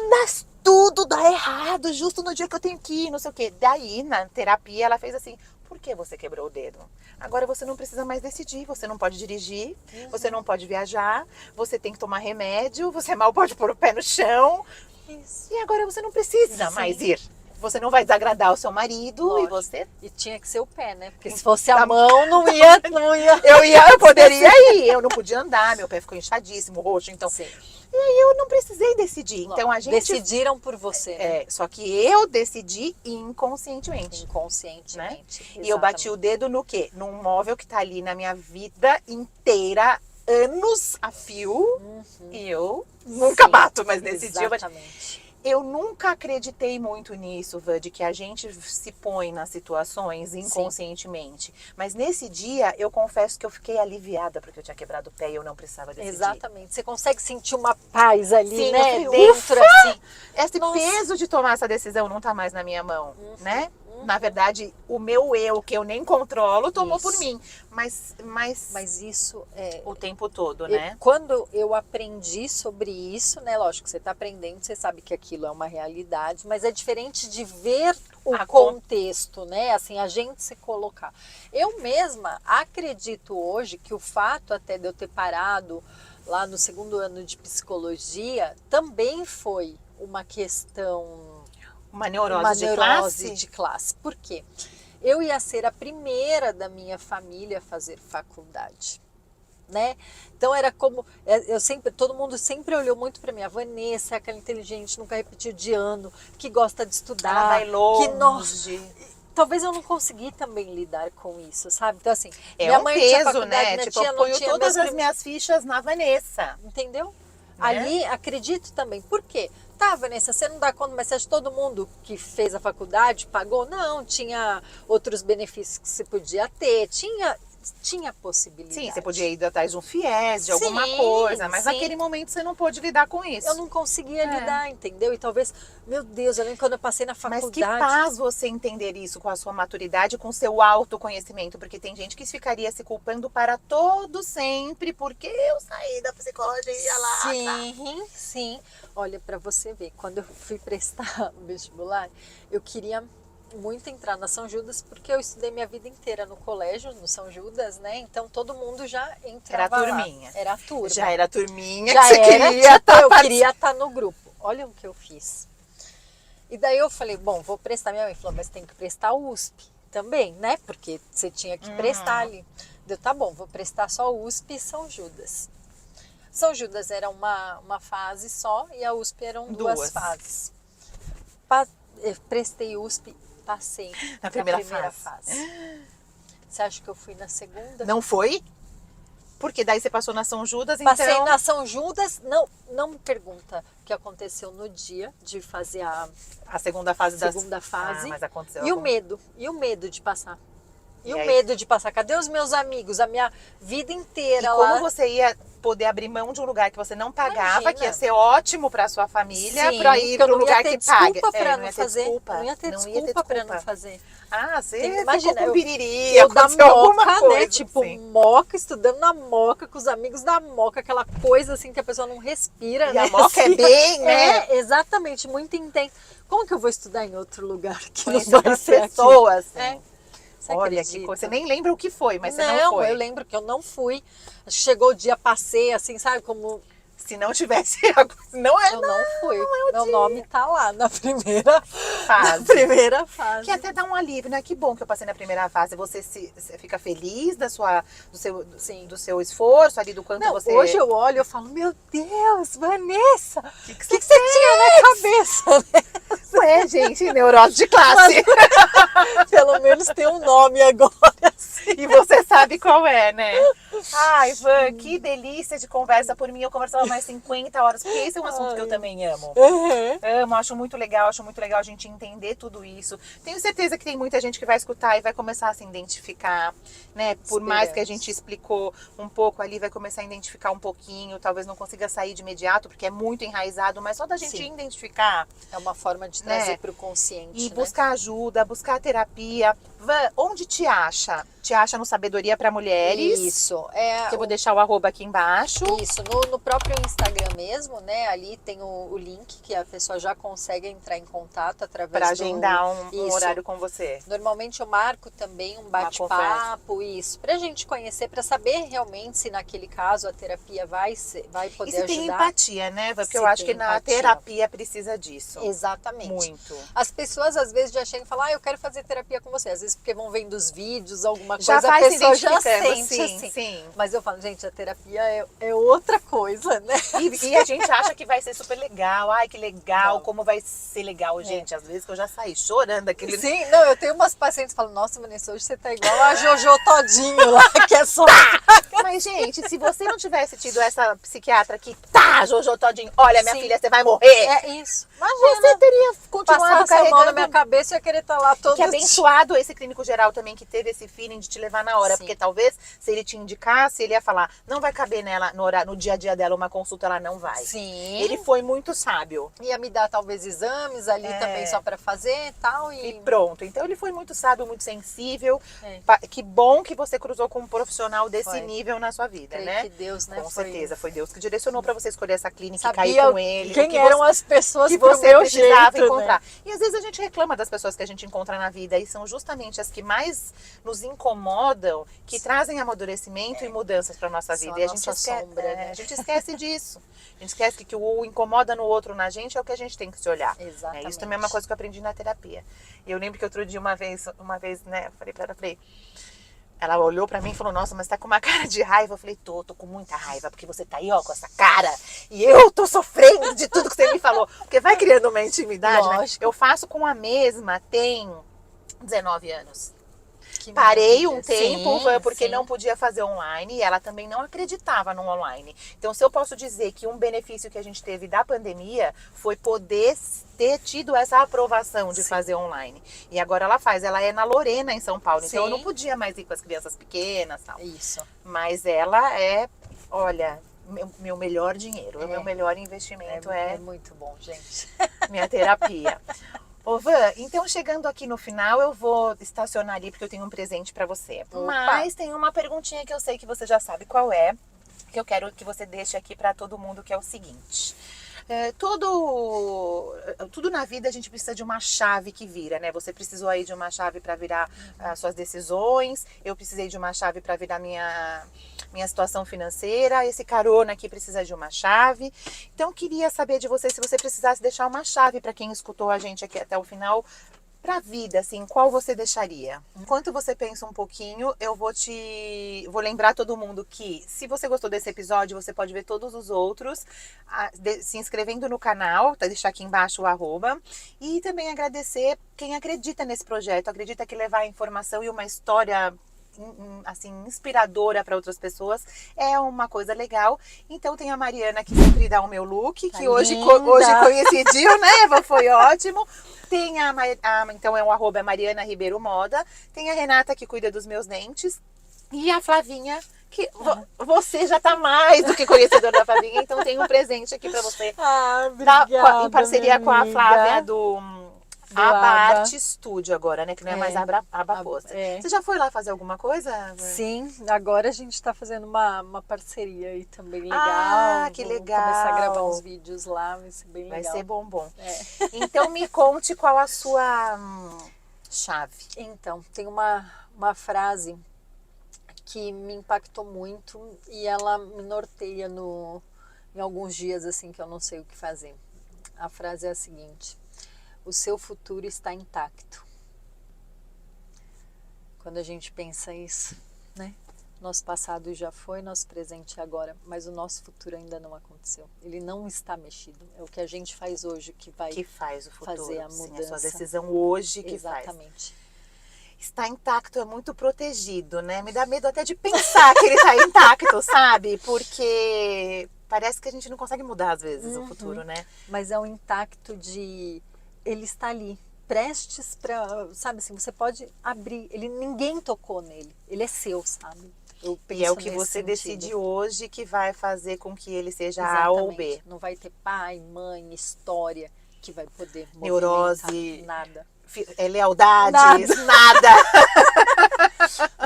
mas tudo dá errado, justo no dia que eu tenho que ir, não sei o quê. Daí, na terapia, ela fez assim, por que você quebrou o dedo? Agora você não precisa mais decidir, você não pode dirigir, você não pode viajar, você tem que tomar remédio, você mal pode pôr o pé no chão. Isso. E agora você não precisa mais ir. Você não vai desagradar o seu marido. Lógico. E você... E tinha que ser o pé, né? Porque se fosse a mão, não ia. Eu poderia ir, eu não podia andar, meu pé ficou inchadíssimo, roxo, então... Sim. E aí eu não precisei decidir. Então a gente... Decidiram por você, né? só que eu decidi inconscientemente. Inconscientemente. E eu bati o dedo no quê? Num móvel que tá ali na minha vida inteira, anos a fio. E eu nunca bato, mas nesse dia eu bati. Exatamente. Eu nunca acreditei muito nisso, Vã, de que a gente se põe nas situações inconscientemente. Mas nesse dia, eu confesso que eu fiquei aliviada porque eu tinha quebrado o pé e eu não precisava decidir. Exatamente. Você consegue sentir uma paz ali, Sim, né? eu falei, Dentro, ufa! assim. Esse peso de tomar essa decisão não tá mais na minha mão, né? Na verdade, o meu eu, que eu nem controlo, tomou por mim. Mas isso é... o tempo todo, né? Quando eu aprendi sobre isso, né? Lógico que você está aprendendo, você sabe que aquilo é uma realidade, mas é diferente de ver o contexto, né? Assim, a gente se colocar. Eu mesma acredito hoje que o fato até de eu ter parado lá no 2º ano de psicologia também foi uma questão... Uma neurose de classe. Por quê? Eu ia ser a primeira da minha família a fazer faculdade, né? Então era como todo mundo sempre olhou muito para mim. A Vanessa é aquela inteligente, nunca repetiu de ano, que gosta de estudar, ela vai longe. que talvez eu não consegui também lidar com isso, sabe? Então assim, minha mãe peso, tinha faculdade, né? Tipo, eu ponho todas as minhas fichas na Vanessa, entendeu? Ali acredito também. Por quê? Tá, Vanessa, você não dá conta, mas você acha que todo mundo que fez a faculdade pagou? Não, tinha outros benefícios que você podia ter, tinha possibilidade. Sim, você podia ir atrás de um FIES, de alguma coisa, mas naquele momento você não pôde lidar com isso. Eu não conseguia lidar, entendeu? E talvez, meu Deus, eu lembro quando eu passei na faculdade. Mas que paz você entender isso com a sua maturidade, com o seu autoconhecimento, porque tem gente que ficaria se culpando para todo sempre, porque eu saí da psicologia lá. Sim. Olha, para você ver, quando eu fui prestar o vestibular, eu queria muito entrar na São Judas, porque eu estudei minha vida inteira no colégio, no São Judas, né? Então todo mundo já entrava Era a turminha. Lá. Era a turma. Já era a turminha já que você era, queria eu queria estar no grupo. Olha o que eu fiz. E daí eu falei, bom, vou prestar. Minha mãe falou, mas tem que prestar USP também, né? Porque você tinha que prestar ali. Eu, tá bom, vou prestar só USP e São Judas. São Judas era uma fase só e a USP eram duas fases. Eu prestei USP, passei na primeira fase. Você acha que eu fui na segunda? Não foi? Porque daí você passou na São Judas, Passei então... na São Judas, não me pergunta o que aconteceu no dia de fazer a segunda fase. Mas aconteceu. E o medo de passar. E o medo de passar. Cadê os meus amigos? A minha vida inteira lá. Como você ia poder abrir mão de um lugar que você não pagava, que ia ser ótimo para sua família, para ir para um lugar que paga. Não ia ter desculpa para não fazer. Não ia ter desculpa para não fazer. Ah, você imagina, ficou com biriri, eu da Moca, coisa, né? Tipo, Moca, estudando na Moca, com os amigos da Moca, aquela coisa assim que a pessoa não respira, e né? a Moca é bem, né? Exatamente, muito intenso. Como que eu vou estudar em outro lugar que não vai ser pessoas? Olha que coisa, você nem lembra o que foi, mas você não foi. Eu lembro que eu não fui. Chegou o dia, passei assim, sabe, como Se não tivesse, não é Eu não fui. Meu nome tá lá na primeira fase. Na primeira fase. Que até dá um alívio, né? Que bom que eu passei na primeira fase. Você fica feliz Sim. do seu esforço ali, do quanto Não, você... hoje eu olho e falo, meu Deus, Vanessa, o que que você tinha na cabeça, né? Ué, gente, neurose de classe. Pelo menos tem um nome agora. Sim. E você sabe qual é, né? Ai, Van, que delícia de conversa. Por mim, eu conversava mais 50 horas, porque esse é um assunto que eu também amo. Uhum. Amo, acho muito legal a gente entender tudo isso. Tenho certeza que tem muita gente que vai escutar e vai começar a se identificar, né? Por mais que a gente explicou um pouco ali, vai começar a identificar um pouquinho, talvez não consiga sair de imediato, porque é muito enraizado, mas só da gente Sim. identificar. É uma forma de trazer para o consciente, E né? buscar ajuda, buscar terapia. Van, onde te acha? Te acha no Sabedoria para Mulheres? Isso. Que eu vou deixar o arroba aqui embaixo. Isso, no próprio Instagram mesmo, né? Ali tem o link que a pessoa já consegue entrar em contato através Para agendar um Isso. horário com você. Normalmente eu marco também um bate-papo, isso, pra gente conhecer, pra saber realmente se naquele caso a terapia vai poder E se ajudar. tem empatia, né? Porque Se eu acho tem que na empatia. terapia precisa disso. Exatamente. Muito. As pessoas às vezes já chegam e falam, eu quero fazer terapia com você. Às vezes porque vão vendo os vídeos, alguma Já coisa, a vai se pessoa já identificando, sente sim, assim. sim. Mas eu falo, gente, a terapia é outra coisa, né? E a gente acha que vai ser super legal. Ai, que legal, Não. como vai ser legal, gente. Às vezes que eu já saí chorando aquele... Sim, não, eu tenho umas pacientes que falam, nossa, Vanessa, hoje você tá igual a Jojo Todinho lá, que é só... Mas, gente, se você não tivesse tido essa psiquiatra que Jojo Todinho, olha, minha Sim. filha, você vai morrer. É isso. Você teria continuado Passasse a mão na carregando. minha cabeça e eu ia querer estar lá todo Que abençoado esse clínico geral também que teve esse feeling de te levar na hora. Sim. Porque talvez, se ele te indicasse, ele ia falar, não vai caber nela, no dia a dia dela, uma consulta, ela não vai. Sim. Ele foi muito sábio. Ia me dar talvez exames ali também só pra fazer e tal. E pronto. Então ele foi muito sábio, muito sensível. É. Que bom que você cruzou com um profissional desse Foi. nível na sua vida, Creio né? que Deus, né? Com certeza, foi Deus que direcionou pra você escolher essa clínica e Sabia cair com ele. quem que eram você- as pessoas que pro você meu precisava jeito, encontrar. né? E às vezes a gente reclama das pessoas que a gente encontra na vida e são justamente as que mais nos incomodam, que trazem amadurecimento e mudanças para nossa São vida. a E a gente nossa sombra, né? a gente esquece disso. A gente esquece que o incomoda no outro na gente é o que a gente tem que se olhar. Exatamente. Isso também é uma coisa que eu aprendi na terapia. E eu lembro que outro dia, uma vez, né, eu falei para ela, ela olhou pra mim e falou, nossa, mas tá com uma cara de raiva. Eu falei, tô com muita raiva, porque você tá aí, ó, com essa cara. E eu tô sofrendo de tudo que você me falou. Porque vai criando uma intimidade, né? Lógico. Eu faço com a mesma, tem 19 anos. Que Parei um maravilha. tempo Sim, porque sim. não podia fazer online e ela também não acreditava no online. Então, se eu posso dizer que um benefício que a gente teve da pandemia foi poder ter tido essa aprovação de Sim. fazer online. E agora ela faz. Ela é na Lorena, em São Paulo. Então, eu não Sim. podia mais ir com as crianças pequenas e tal. Isso. Mas ela é, olha, meu melhor dinheiro. O É. meu melhor investimento É muito bom, gente. minha terapia. Ô Van, então chegando aqui no final, eu vou estacionar ali porque eu tenho um presente pra você. Opa. Mas tem uma perguntinha que eu sei que você já sabe qual é, que eu quero que você deixe aqui pra todo mundo, que é o seguinte. Tudo na vida a gente precisa de uma chave que vira, né? Você precisou aí de uma chave para virar as suas decisões, eu precisei de uma chave para virar minha situação financeira, esse carona aqui precisa de uma chave. Então queria saber de você se você precisasse deixar uma chave para quem escutou a gente aqui até o final, pra vida, assim, qual você deixaria? Enquanto você pensa um pouquinho, eu vou lembrar todo mundo que, se você gostou desse episódio, você pode ver todos os outros, se inscrevendo no canal, tá? Deixar aqui embaixo o arroba, e também agradecer quem acredita nesse projeto, acredita que levar informação e uma história assim, inspiradora para outras pessoas é uma coisa legal. Então tem a Mariana que sempre dá o meu look, Tá que hoje linda. coincidiu, né, Eva? Foi ótimo. Tem então é o arroba Mariana Ribeiro Moda. Tem a Renata que cuida dos meus dentes. E a Flavinha, que você já tá mais do que conhecedora da Flavinha, então tem um presente aqui para você. Obrigada, Em parceria minha com a amiga. Flávia do Aba Aba. Arte Studio agora, né? Que não é mais Aba Posta. É. Você já foi lá fazer alguma coisa? Sim, agora a gente tá fazendo uma parceria aí também legal. Ah, que Vou legal. começar a gravar uns vídeos lá, vai ser bem Vai legal. ser bom. É. Então me conte qual a sua chave. Então, tem uma frase que me impactou muito e ela me norteia no em alguns dias assim que eu não sei o que fazer. A frase é a seguinte: o seu futuro está intacto. Quando a gente pensa isso, né? Nosso passado já foi, nosso presente é agora, mas o nosso futuro ainda não aconteceu. Ele não está mexido. É o que a gente faz hoje que vai faz o futuro, fazer a sim, mudança. a sua decisão hoje que faz. Exatamente. Está intacto, é muito protegido, né? Me dá medo até de pensar que ele está intacto, sabe? Porque parece que a gente não consegue mudar às vezes o futuro, né? Mas é um intacto de ele está ali, prestes para, sabe assim, você pode abrir, ele ninguém tocou nele, ele é seu, sabe? Eu penso E é o que nesse você sentido. decide hoje que vai fazer com que ele seja A ou B. Exatamente. Não vai ter pai, mãe, história que vai poder Neurose, movimentar nada. lealdades, nada.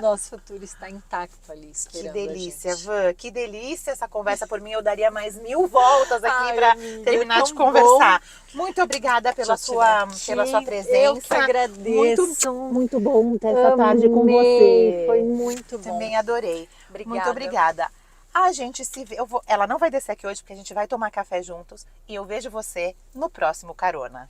Nosso futuro está intacto ali, Que esperando delícia, a gente. Van, que delícia essa conversa. Por mim, eu daria mais 1000 voltas aqui Ai, para amiga, terminar é de tão conversar. Muito obrigada Já pela sua presença. Eu que agradeço. Muito bom ter essa tarde com você. Foi muito bom. Também adorei. Obrigada. Muito obrigada. A gente se vê. Ela não vai descer aqui hoje porque a gente vai tomar café juntos. E eu vejo você no próximo Carona.